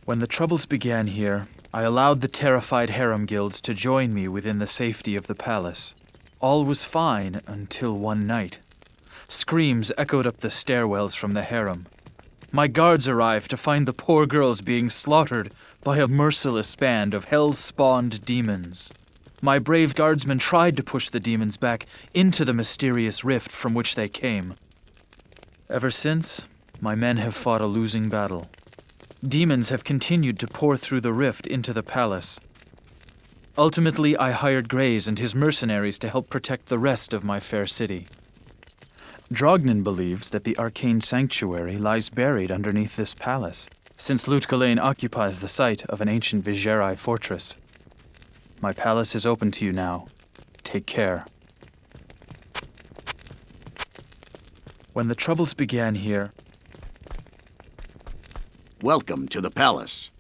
When the troubles began here, I allowed the terrified harem guilds to join me within the safety of the palace. All was fine until one night. Screams echoed up the stairwells from the harem. My guards arrived to find the poor girls being slaughtered by a merciless band of hell-spawned demons. My brave guardsmen tried to push the demons back into the mysterious rift from which they came. Ever since, my men have fought a losing battle. Demons have continued to pour through the rift into the palace. Ultimately, I hired Graze and his mercenaries to help protect the rest of my fair city. Drognin believes that the Arcane Sanctuary lies buried underneath this palace, since Lut Gholein occupies the site of an ancient Viserai fortress. My palace is open to you now. Take care. When the troubles began here, welcome to the palace.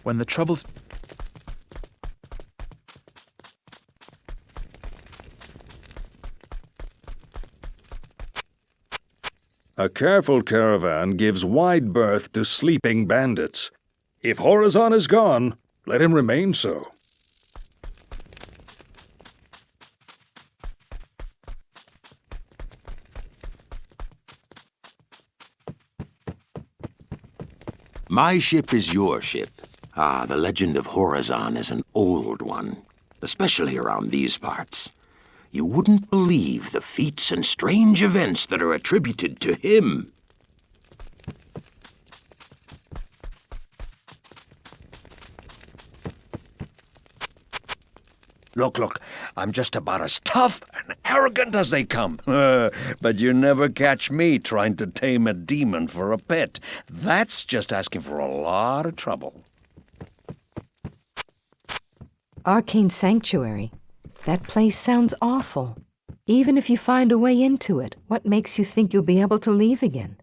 When the troubles... A careful caravan gives wide berth to sleeping bandits. If Horazon is gone, let him remain so. My ship is your ship. Ah, the legend of Horazon is an old one, especially around these parts. You wouldn't believe the feats and strange events that are attributed to him. Look, I'm just about as tough and arrogant as they come. But you never catch me trying to tame a demon for a pet. That's just asking for a lot of trouble. Arcane Sanctuary. That place sounds awful. Even if you find a way into it, what makes you think you'll be able to leave again?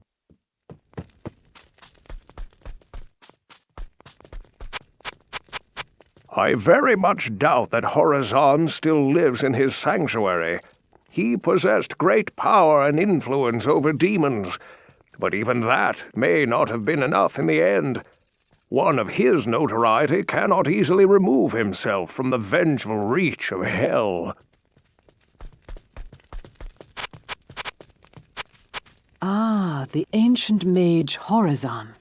I very much doubt that Horazon still lives in his sanctuary. He possessed great power and influence over demons, but even that may not have been enough in the end. One of his notoriety cannot easily remove himself from the vengeful reach of hell. Ah, the ancient mage Horazon.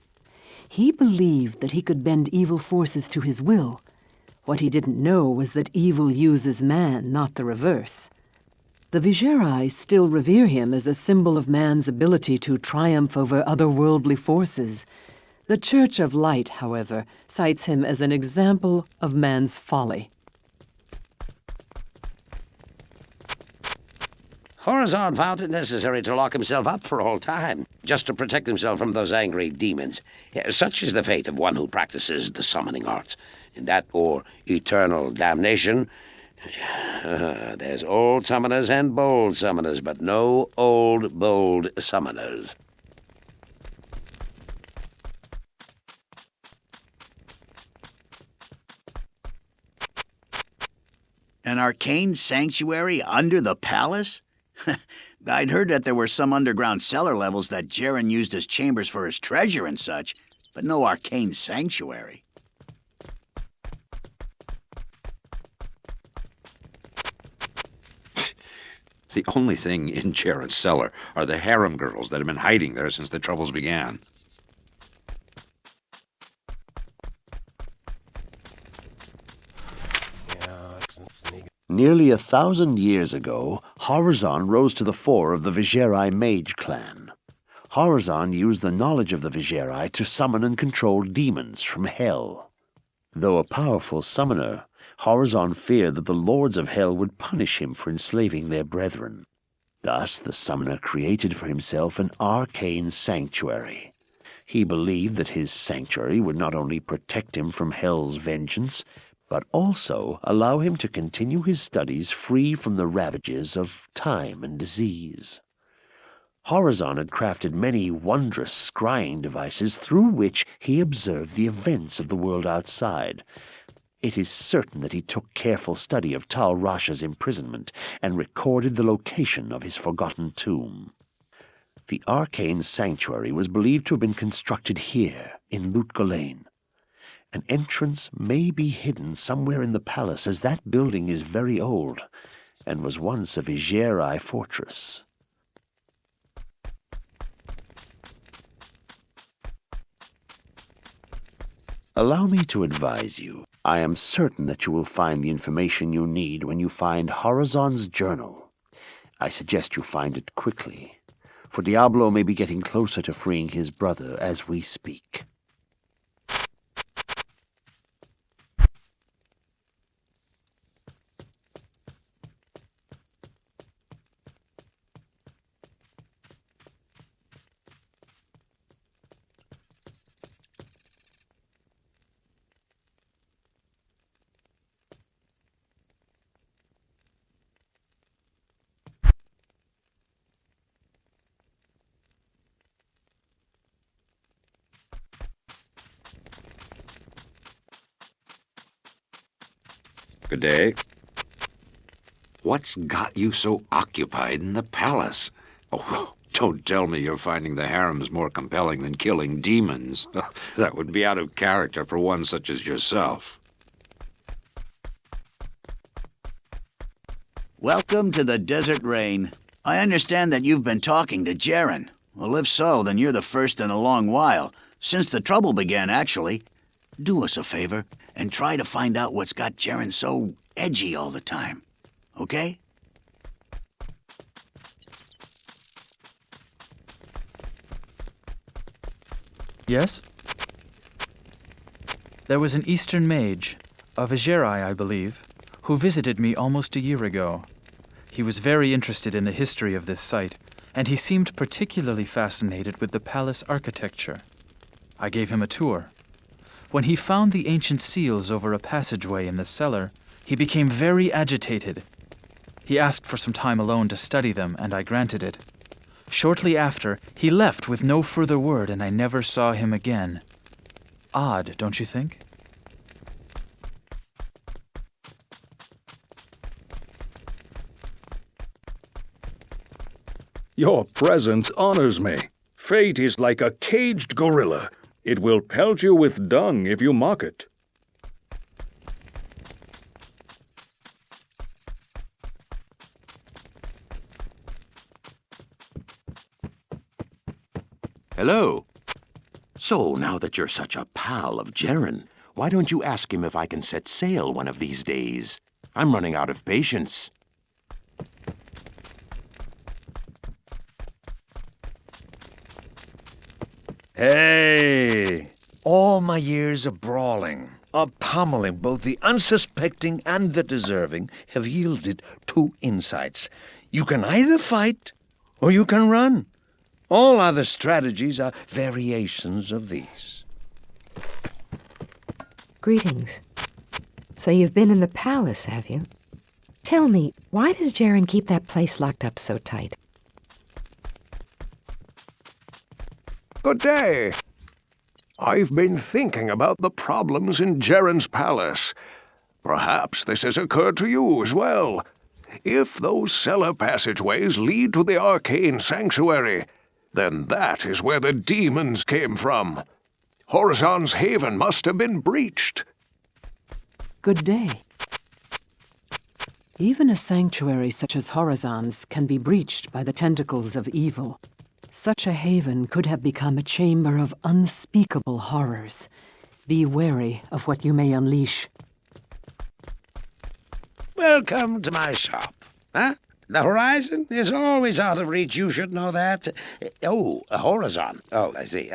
He believed that he could bend evil forces to his will. What he didn't know was that evil uses man, not the reverse. The Viserai still revere him as a symbol of man's ability to triumph over otherworldly forces. The Church of Light, however, cites him as an example of man's folly. Horazon found it necessary to lock himself up for all time, just to protect himself from those angry demons. Such is the fate of one who practices the summoning arts. That or eternal damnation. There's old summoners and bold summoners, but no old, bold summoners. An arcane sanctuary under the palace? I'd heard that there were some underground cellar levels that Jaren used as chambers for his treasure and such, but no arcane sanctuary. The only thing in Jaren's cellar are the harem girls that have been hiding there since the troubles began. Nearly 1,000 years ago, Horazon rose to the fore of the Vigerai mage clan. Horazon used the knowledge of the Vigerai to summon and control demons from hell. Though a powerful summoner, Horazon feared that the lords of hell would punish him for enslaving their brethren. Thus, the summoner created for himself an arcane sanctuary. He believed that his sanctuary would not only protect him from hell's vengeance, but also allow him to continue his studies free from the ravages of time and disease. Horazon had crafted many wondrous scrying devices through which he observed the events of the world outside. It is certain that he took careful study of Tal Rasha's imprisonment and recorded the location of his forgotten tomb. The Arcane Sanctuary was believed to have been constructed here, in Lut Gholein. An entrance may be hidden somewhere in the palace, as that building is very old and was once a Vigerai fortress. Allow me to advise you. I am certain that you will find the information you need when you find Horazon's journal. I suggest you find it quickly, for Diablo may be getting closer to freeing his brother as we speak. Good day. What's got you so occupied in the palace? Oh, don't tell me you're finding the harems more compelling than killing demons. That would be out of character for one such as yourself. Welcome to the Desert Rain. I understand that you've been talking to Jaren. Well, if so, then you're the first in a long while. Since the trouble began, actually. Do us a favor and try to find out what's got Jaren so edgy all the time. Okay? Yes? There was an Eastern mage, a Vigerai, I believe, who visited me almost a year ago. He was very interested in the history of this site, and he seemed particularly fascinated with the palace architecture. I gave him a tour. When he found the ancient seals over a passageway in the cellar, he became very agitated. He asked for some time alone to study them, and I granted it. Shortly after, he left with no further word, and I never saw him again. Odd, don't you think? Your presence honors me. Fate is like a caged gorilla. It will pelt you with dung if you mock it. Hello. So, now that you're such a pal of Jaren, why don't you ask him if I can set sail one of these days? I'm running out of patience. Hey! All my years of brawling, of pummeling both the unsuspecting and the deserving, have yielded two insights. You can either fight, or you can run. All other strategies are variations of these. Greetings. So you've been in the palace, have you? Tell me, why does Jaren keep that place locked up so tight? Good day. I've been thinking about the problems in Jaren's palace. Perhaps this has occurred to you as well. If those cellar passageways lead to the Arcane Sanctuary, then that is where the demons came from. Horizon's haven must have been breached. Good day. Even a sanctuary such as Horizon's can be breached by the tentacles of evil. Such a haven could have become a chamber of unspeakable horrors. Be wary of what you may unleash. Welcome to my shop. Huh? The horizon is always out of reach. You should know that. Oh, a Horizon. Oh, I see.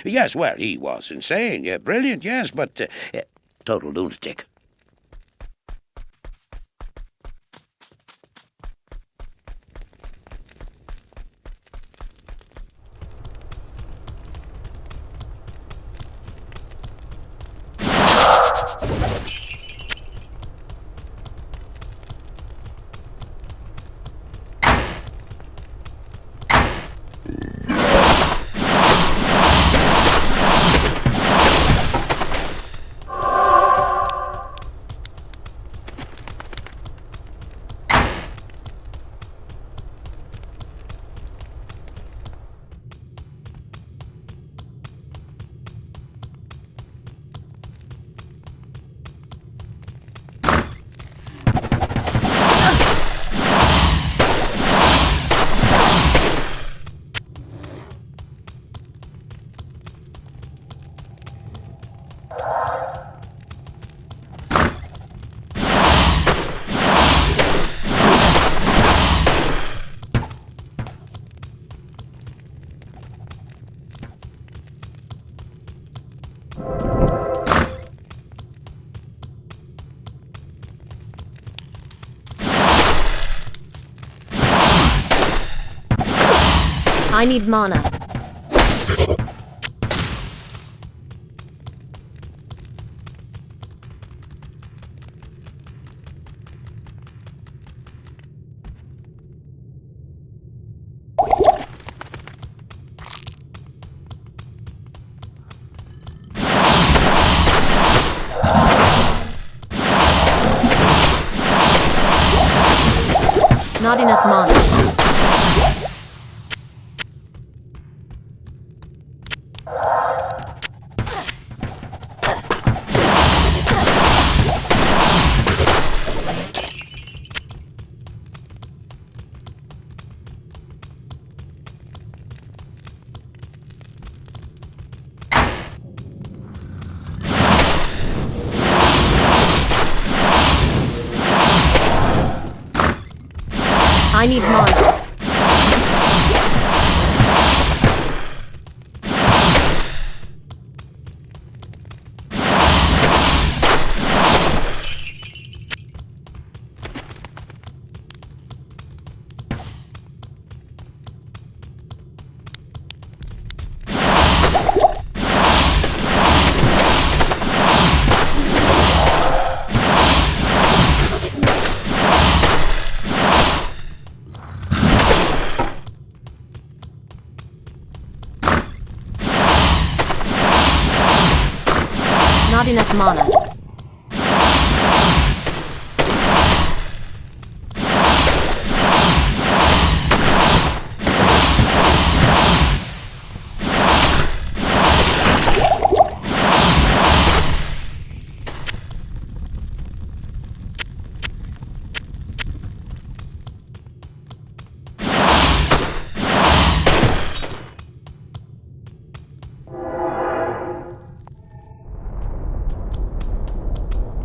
Yes, well, he was insane. Yeah, brilliant, yes, but total lunatic. I need mana. Not enough mana. I need mana. Not enough mana.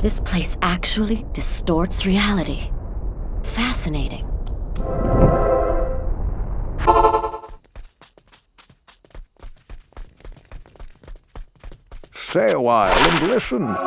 This place actually distorts reality. Fascinating. Stay a while and listen.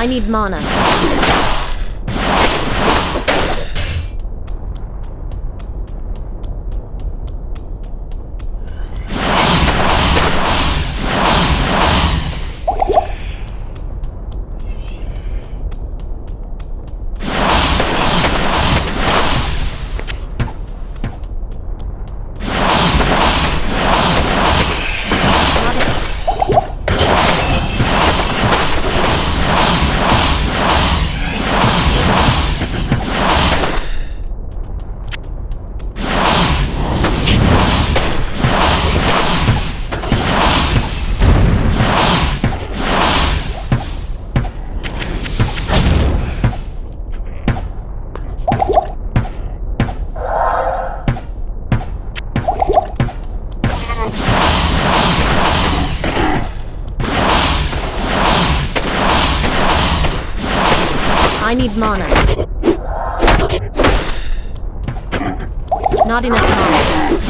I need mana. I need mana. Not enough mana.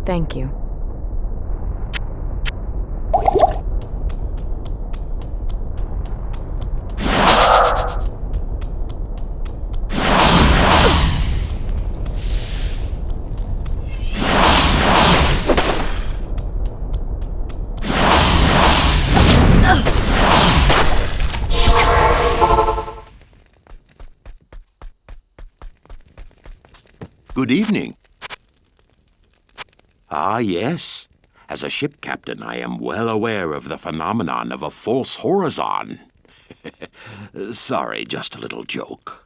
Thank you. Good evening. Ah, yes. As a ship captain, I am well aware of the phenomenon of a false horizon. Sorry, just a little joke.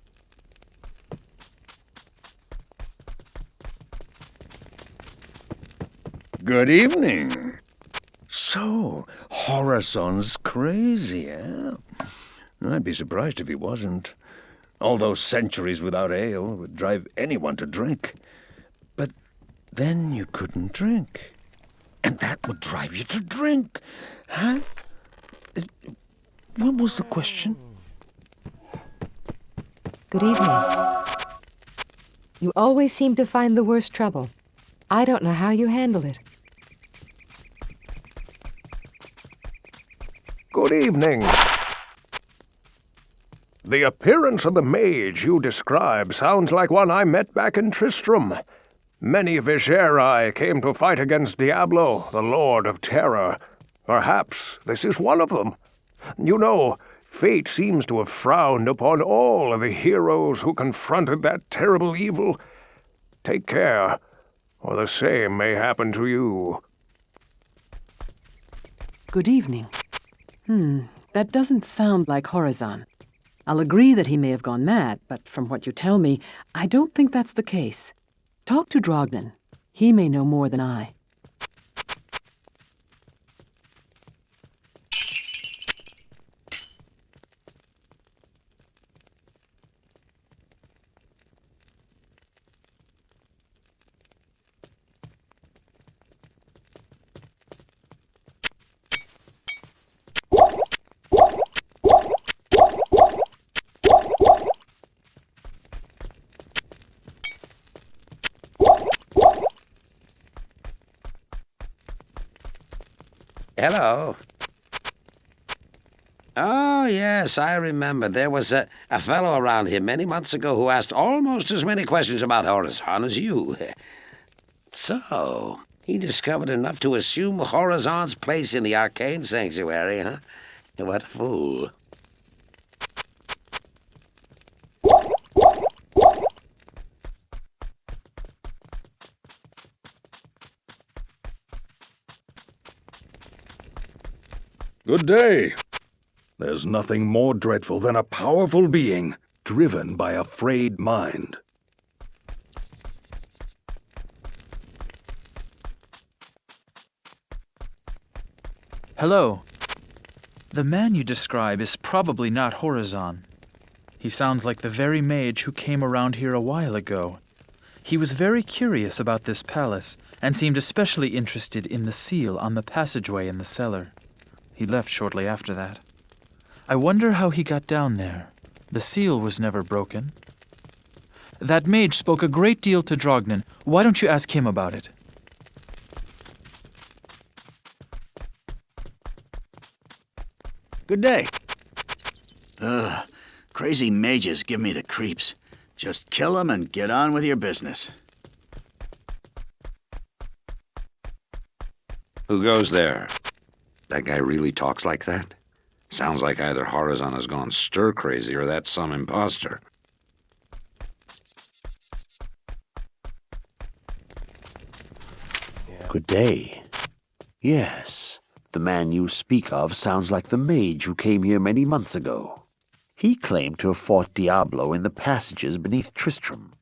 Good evening. So, Horizon's crazy, eh? I'd be surprised if he wasn't. All those centuries without ale would drive anyone to drink. But then you couldn't drink. And that would drive you to drink. Huh? What was the question? Good evening. You always seem to find the worst trouble. I don't know how you handle it. Good evening. The appearance of the mage you describe sounds like one I met back in Tristram. Many Vigeri came to fight against Diablo, the Lord of Terror. Perhaps this is one of them. You know, fate seems to have frowned upon all of the heroes who confronted that terrible evil. Take care, or the same may happen to you. Good evening. That doesn't sound like Horizon. I'll agree that he may have gone mad, but from what you tell me, I don't think that's the case. Talk to Drognan. He may know more than I. Hello. Oh, yes, I remember. There was a fellow around here many months ago who asked almost as many questions about Horizon as you. So, he discovered enough to assume Horizon's place in the Arcane Sanctuary, huh? What a fool. Good day. There's nothing more dreadful than a powerful being driven by a frayed mind. Hello. The man you describe is probably not Horizon. He sounds like the very mage who came around here a while ago. He was very curious about this palace and seemed especially interested in the seal on the passageway in the cellar. He left shortly after that. I wonder how he got down there. The seal was never broken. That mage spoke a great deal to Drognin. Why don't you ask him about it? Good day. Crazy mages give me the creeps. Just kill them and get on with your business. Who goes there? That guy really talks like that? Sounds like either Horizon has gone stir-crazy or that's some imposter. Good day. Yes, the man you speak of sounds like the mage who came here many months ago. He claimed to have fought Diablo in the passages beneath Tristram.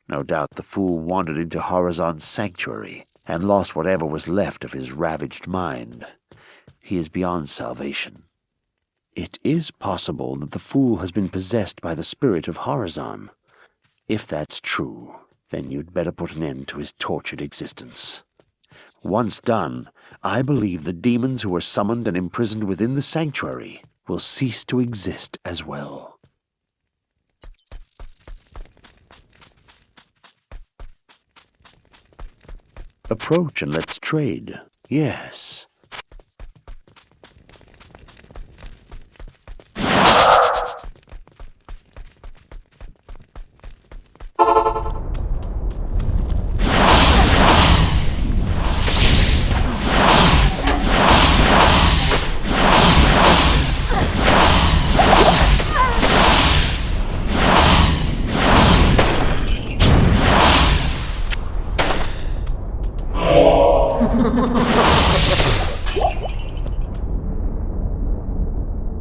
No doubt the fool wandered into Horizon's sanctuary and lost whatever was left of his ravaged mind. He is beyond salvation. It is possible that the fool has been possessed by the spirit of Horizon. If that's true, then you'd better put an end to his tortured existence. Once done, I believe the demons who were summoned and imprisoned within the sanctuary will cease to exist as well. Approach and let's trade. Yes.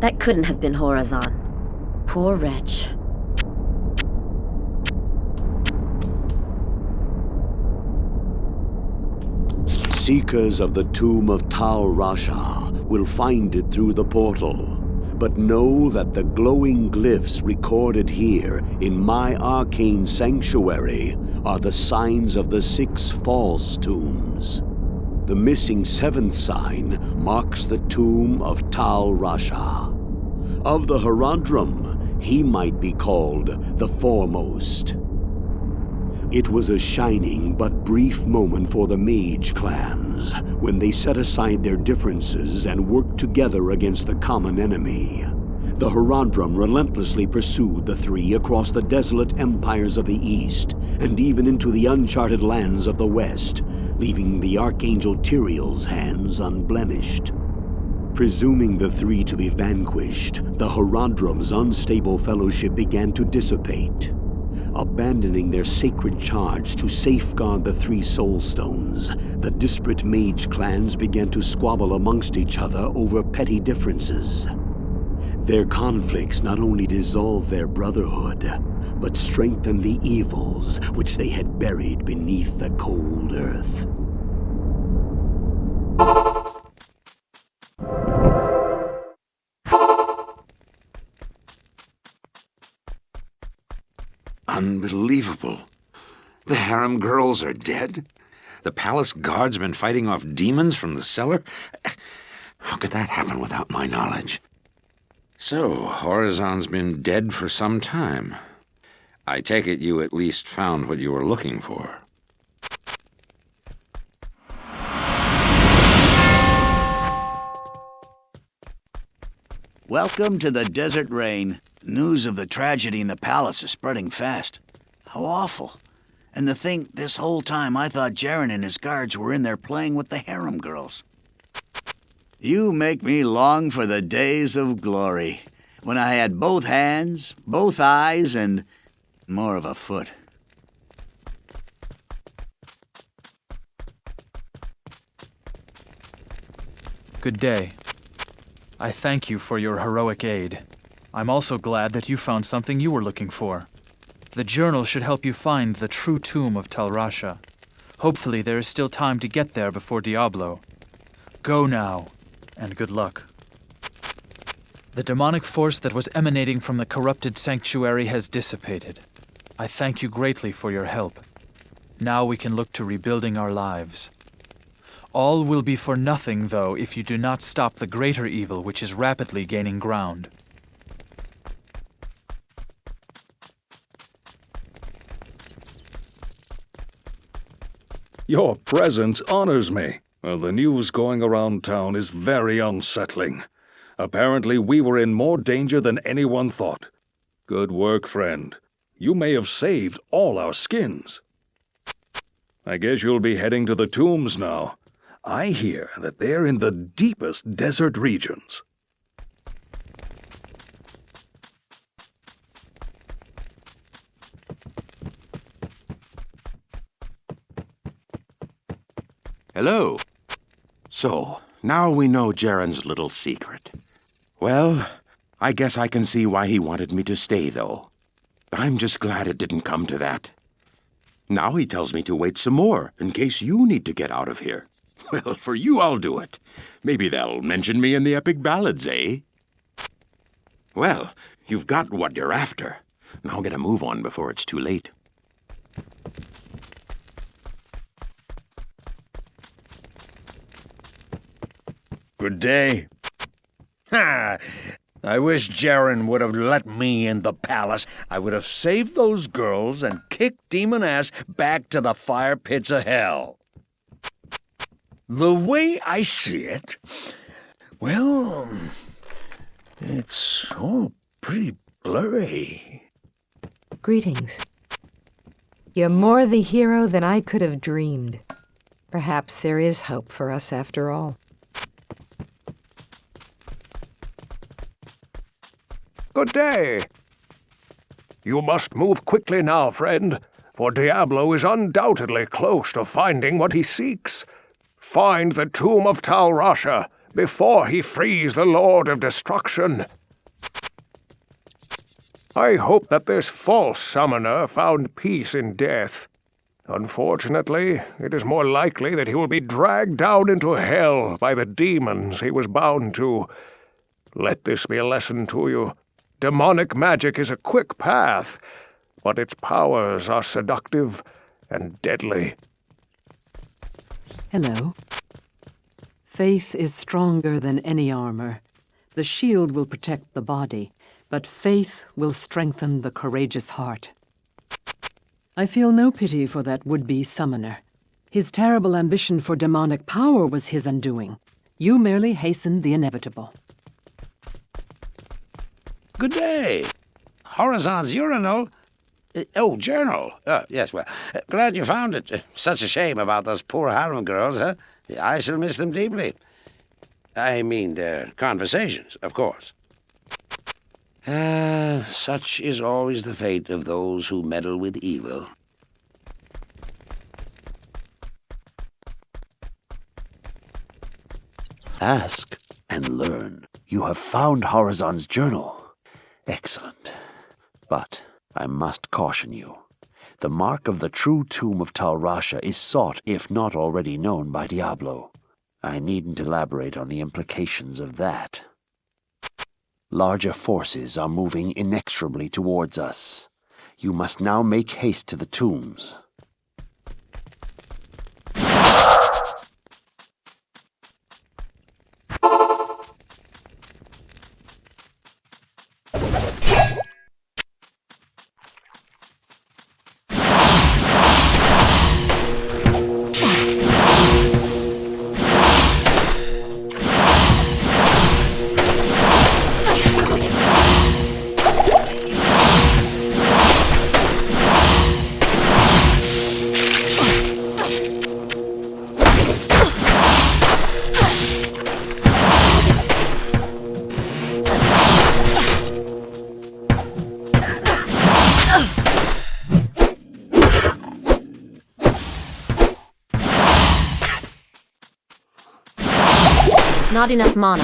That couldn't have been Horizon. Poor wretch. Seekers of the tomb of Tal Rasha will find it through the portal, but know that the glowing glyphs recorded here in my Arcane Sanctuary are the signs of the 6 false tombs. The missing 7th sign marks the tomb of Tal Rasha. Of the Horadrim, he might be called the Foremost. It was a shining but brief moment for the mage clans when they set aside their differences and worked together against the common enemy. The Horadrim relentlessly pursued the 3 across the desolate empires of the east and even into the uncharted lands of the west, leaving the Archangel Tyrael's hands unblemished. Presuming the 3 to be vanquished, the Horadrim's unstable fellowship began to dissipate. Abandoning their sacred charge to safeguard the 3 soul stones, the disparate mage clans began to squabble amongst each other over petty differences. Their conflicts not only dissolved their brotherhood, but strengthened the evils which they had buried beneath the cold earth. Unbelievable. The harem girls are dead? The palace guards have been fighting off demons from the cellar? How could that happen without my knowledge? So, Horizon's been dead for some time. I take it you at least found what you were looking for. Welcome to the Desert Rain. News of the tragedy in the palace is spreading fast. How awful. And to think this whole time I thought Jaren and his guards were in there playing with the harem girls. You make me long for the days of glory, when I had both hands, both eyes, and more of a foot. Good day. I thank you for your heroic aid. I'm also glad that you found something you were looking for. The journal should help you find the true tomb of Tal Rasha. Hopefully there is still time to get there before Diablo. Go now, and good luck. The demonic force that was emanating from the corrupted sanctuary has dissipated. I thank you greatly for your help. Now we can look to rebuilding our lives. All will be for nothing, though, if you do not stop the greater evil which is rapidly gaining ground. Your presence honors me. Well, the news going around town is very unsettling. Apparently, we were in more danger than anyone thought. Good work, friend. You may have saved all our skins. I guess you'll be heading to the tombs now. I hear that they're in the deepest desert regions. Hello. So, now we know Jaren's little secret. Well, I guess I can see why he wanted me to stay, though. I'm just glad it didn't come to that. Now he tells me to wait some more, in case you need to get out of here. Well, for you, I'll do it. Maybe they'll mention me in the epic ballads, eh? Well, you've got what you're after. Now get a move on before it's too late. Good day. Ha! I wish Jaren would have let me in the palace. I would have saved those girls and kicked demon ass back to the fire pits of hell. The way I see it, well, it's all pretty blurry. Greetings. You're more the hero than I could have dreamed. Perhaps there is hope for us after all. Good day. You must move quickly now, friend, for Diablo is undoubtedly close to finding what he seeks. Find the tomb of Tal Rasha before he frees the Lord of Destruction. I hope that this false summoner found peace in death. Unfortunately, it is more likely that he will be dragged down into hell by the demons he was bound to. Let this be a lesson to you. Demonic magic is a quick path, but its powers are seductive and deadly. Hello. Faith is stronger than any armor. The shield will protect the body, but faith will strengthen the courageous heart. I feel no pity for that would-be summoner. His terrible ambition for demonic power was his undoing. You merely hastened the inevitable. Good day. Horizon's urinal? Journal. Yes, well, glad you found it. Such a shame about those poor harem girls, huh? I shall miss them deeply. I mean, their conversations, of course. Such is always the fate of those who meddle with evil. Ask and learn. You have found Horizon's journal. Excellent. But I must caution you. The mark of the true tomb of Tal Rasha is sought, if not already known, by Diablo. I needn't elaborate on the implications of that. Larger forces are moving inexorably towards us. You must now make haste to the tombs. Not enough mana.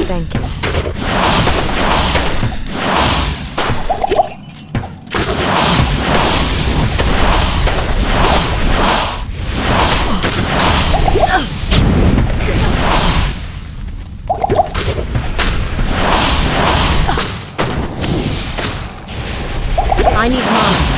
Thank you. I need mana.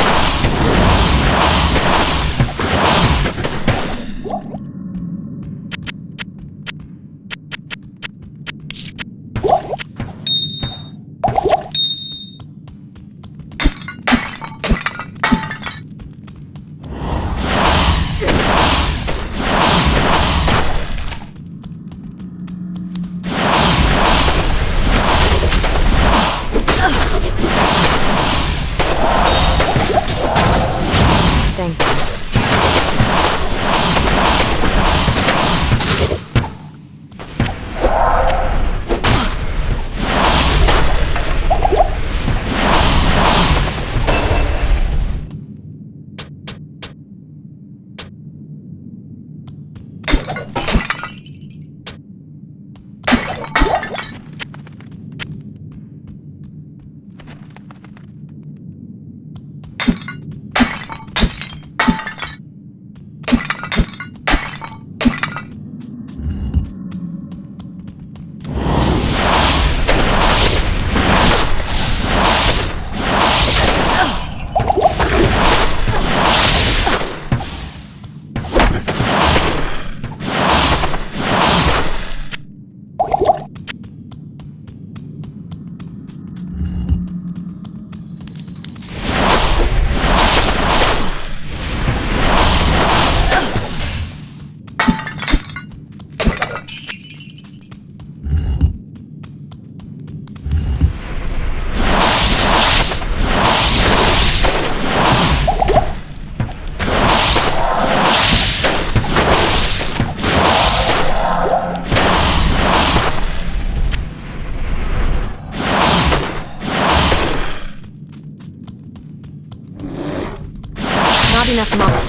Not enough mana.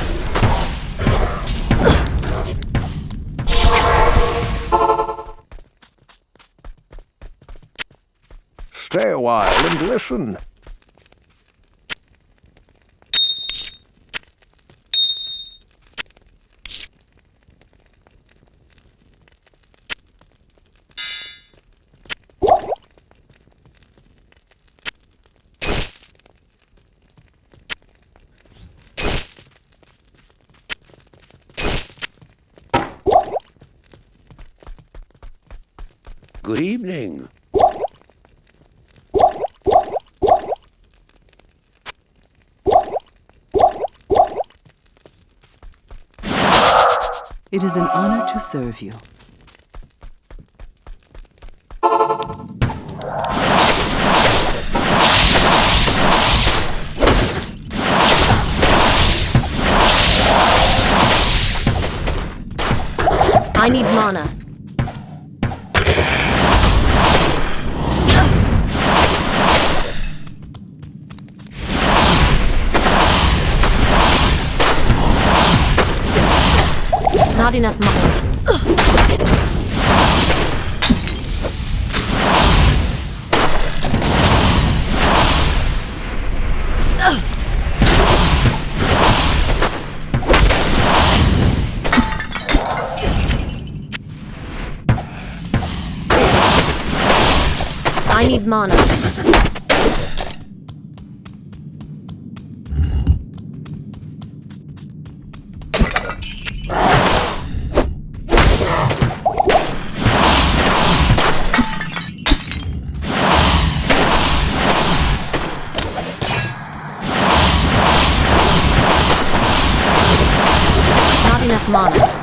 Stay a while and listen. Good evening. It is an honor to serve you. I need mana. Not enough mana. I need mana. Not enough mana.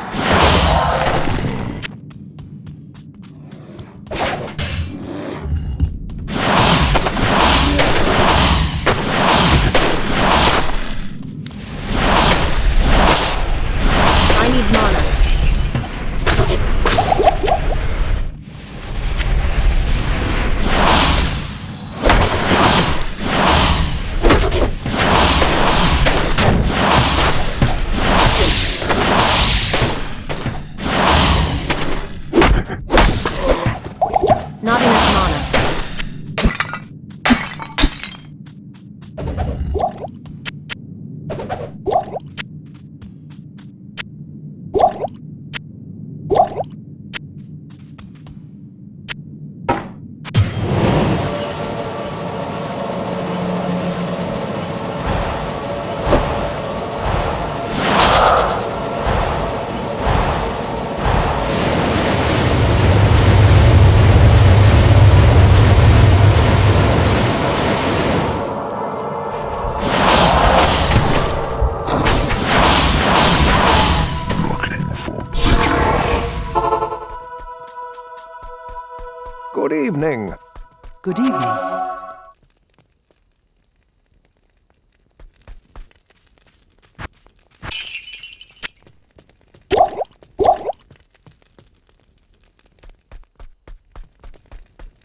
Not enough mana. Good evening. Good evening.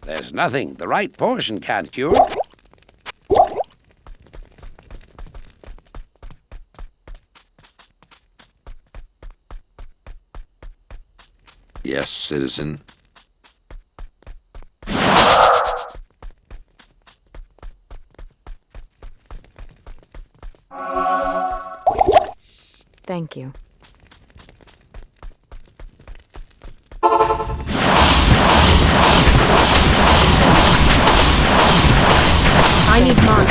There's nothing the right portion can't cure. Yes, citizen. Thank you. I need mana.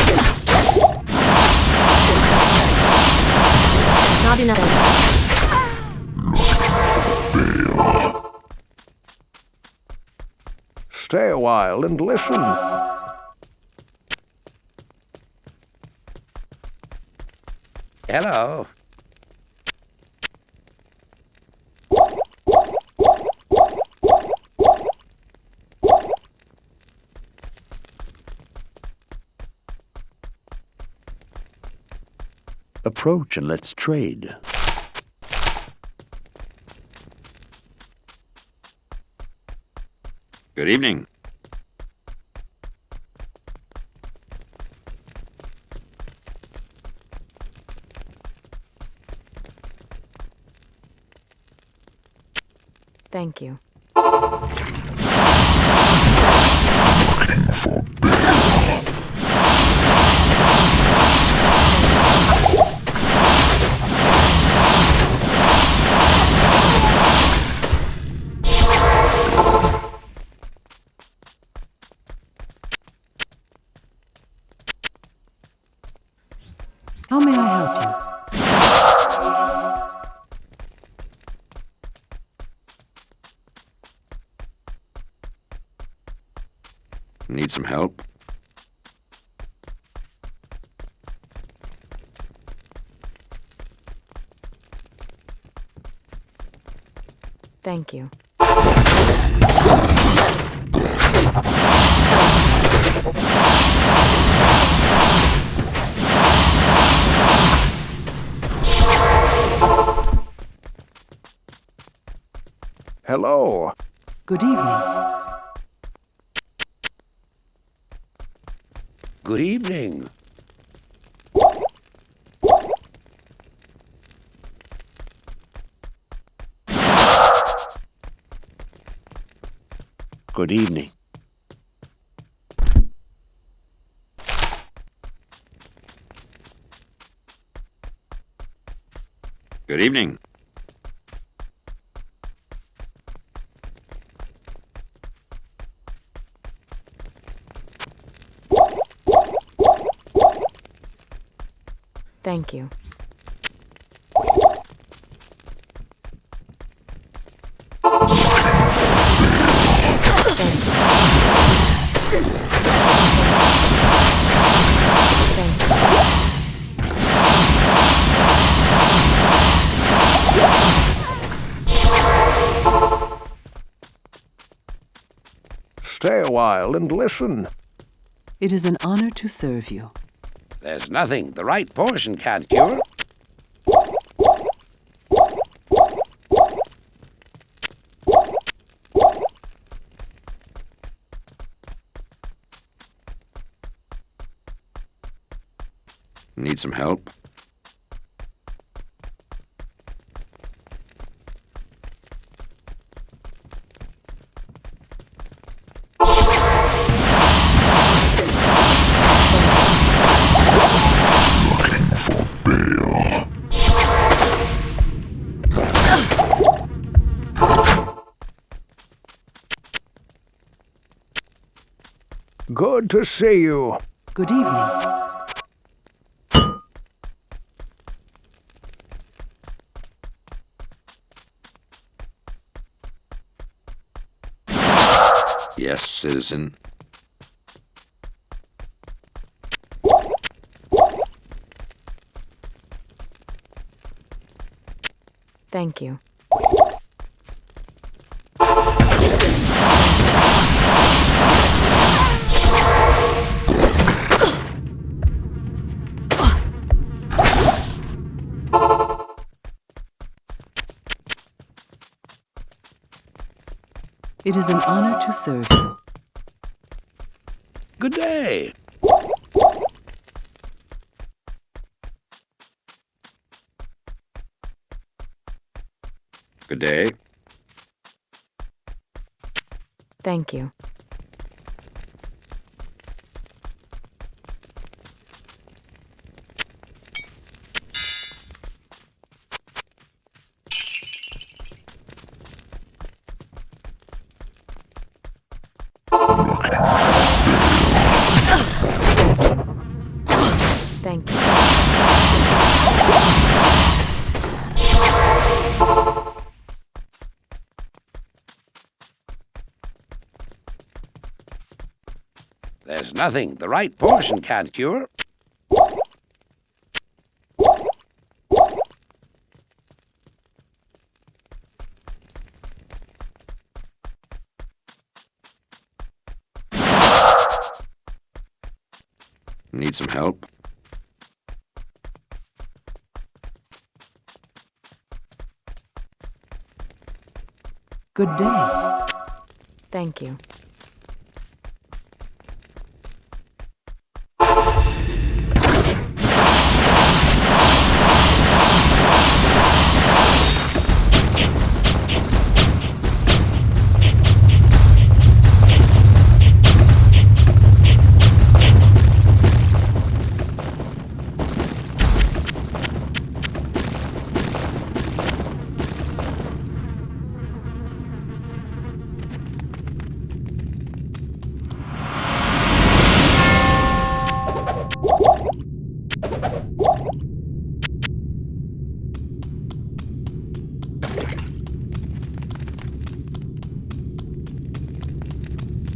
Not enough. Stay a while and listen. Hello. Approach and let's trade. Good evening. Thank you. How may I help you? Need some help? Thank you. Hello. Good evening. Good evening. Good evening. Good evening. Thank you. Stay a while and listen. It is an honor to serve you. There's nothing the right portion can't cure. Need some help? Good to see you. Good evening. Yes, citizen. Thank you. It is an honor to serve you. Good day. Good day. Thank you. Thank you. There's nothing the right portion can't cure. Need some help? Good day. Thank you.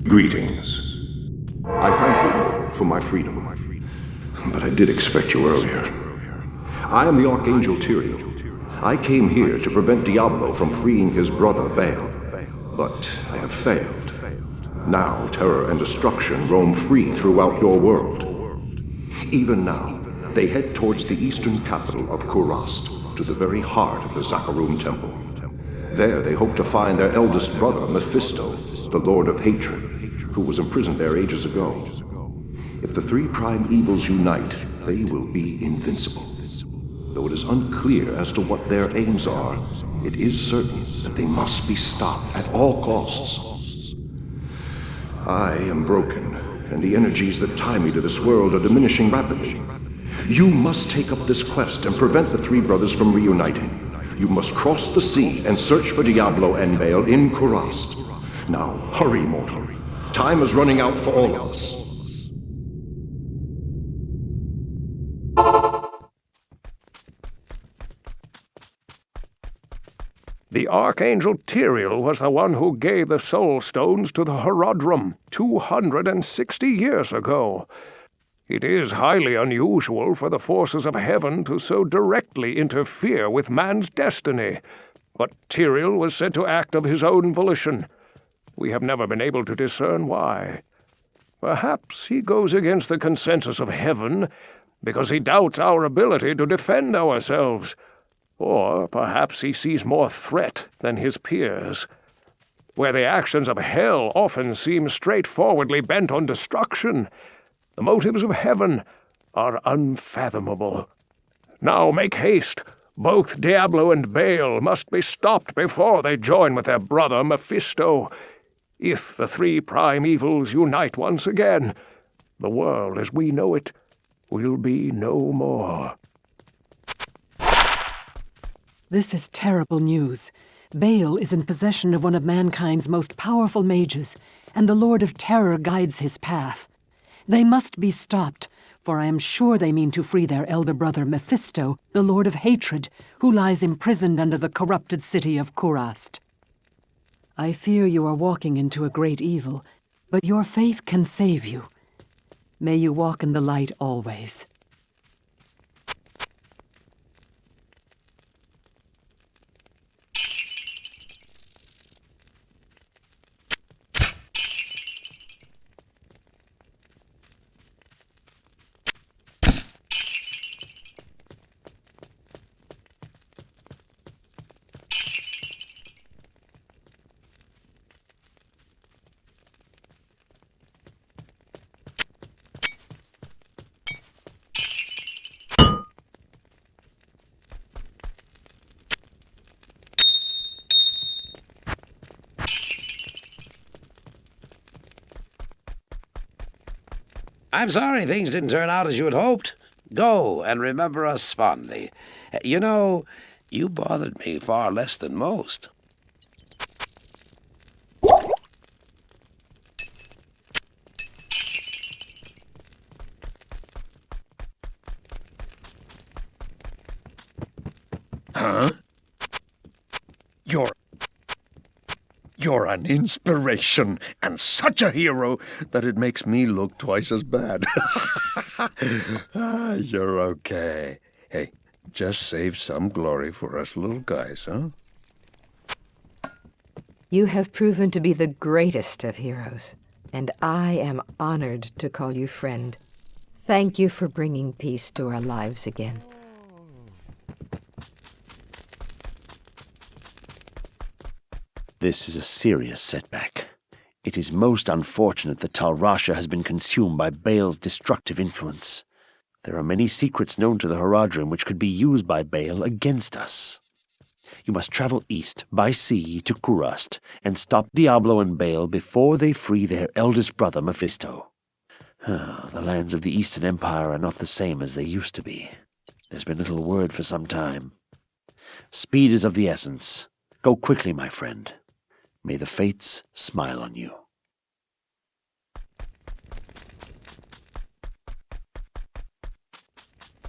Greetings. I thank you, Mortal, for my freedom. But I did expect you earlier. I am the Archangel Tyrael, I came here to prevent Diablo from freeing his brother Baal, but I have failed. Now terror and destruction roam free throughout your world. Even now, they head towards the eastern capital of Kurast, to the very heart of the Zakarum Temple. There they hope to find their eldest brother, Mephisto, the Lord of Hatred, who was imprisoned there ages ago. If the three prime evils unite, they will be invincible. Though it is unclear as to what their aims are, it is certain that they must be stopped at all costs. I am broken, and the energies that tie me to this world are diminishing rapidly. You must take up this quest and prevent the three brothers from reuniting. You must cross the sea and search for Diablo and Baal in Kurast. Now, hurry, mortal. Time is running out for all of us. The Archangel Tyrael was the one who gave the Soul Stones to the Horadric 260 years ago. It is highly unusual for the forces of heaven to so directly interfere with man's destiny, but Tyrael was said to act of his own volition. We have never been able to discern why. Perhaps he goes against the consensus of heaven because he doubts our ability to defend ourselves. Or perhaps he sees more threat than his peers. Where the actions of hell often seem straightforwardly bent on destruction, the motives of heaven are unfathomable. Now make haste. Both Diablo and Baal must be stopped before they join with their brother Mephisto. If the three prime evils unite once again, the world as we know it will be no more. This is terrible news. Baal is in possession of one of mankind's most powerful mages, and the Lord of Terror guides his path. They must be stopped, for I am sure they mean to free their elder brother Mephisto, the Lord of Hatred, who lies imprisoned under the corrupted city of Kurast. I fear you are walking into a great evil, but your faith can save you. May you walk in the light always. I'm sorry things didn't turn out as you had hoped. Go and remember us fondly. You know, you bothered me far less than most. Huh? You're an inspiration, and such a hero that it makes me look twice as bad. You're okay. Hey, just save some glory for us little guys, huh? You have proven to be the greatest of heroes, and I am honored to call you friend. Thank you for bringing peace to our lives again. This is a serious setback. It is most unfortunate that Tal Rasha has been consumed by Baal's destructive influence. There are many secrets known to the Horadrim which could be used by Baal against us. You must travel east by sea to Kurast and stop Diablo and Baal before they free their eldest brother Mephisto. The lands of the Eastern Empire are not the same as they used to be. There's been little word for some time. Speed is of the essence. Go quickly, my friend. May the fates smile on you.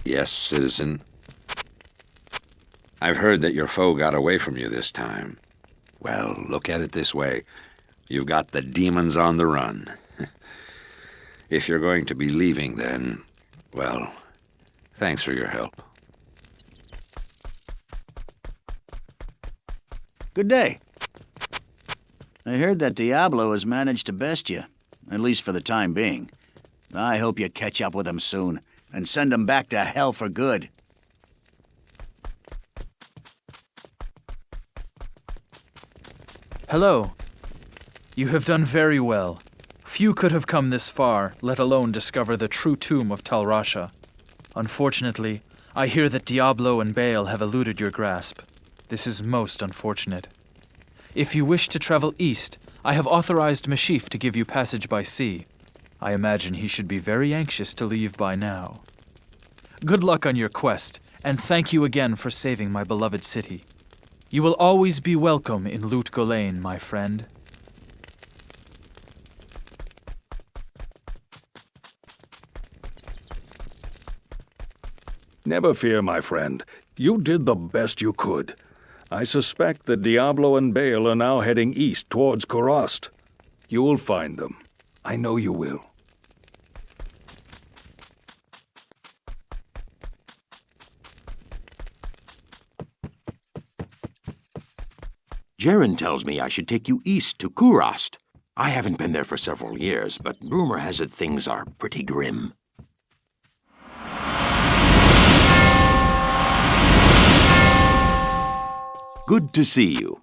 Yes, citizen. I've heard that your foe got away from you this time. Well, look at it this way. You've got the demons on the run. If you're going to be leaving, then, well, thanks for your help. Good day. I heard that Diablo has managed to best you, at least for the time being. I hope you catch up with him soon, and send him back to hell for good. Hello. You have done very well. Few could have come this far, let alone discover the true tomb of Tal Rasha. Unfortunately, I hear that Diablo and Baal have eluded your grasp. This is most unfortunate. If you wish to travel east, I have authorized Mashif to give you passage by sea. I imagine he should be very anxious to leave by now. Good luck on your quest, and thank you again for saving my beloved city. You will always be welcome in Lut Gholein, my friend. Never fear, my friend. You did the best you could. I suspect that Diablo and Baal are now heading east towards Kurast. You will find them. I know you will. Jaren tells me I should take you east to Kurast. I haven't been there for several years, but rumor has it things are pretty grim. Good to see you.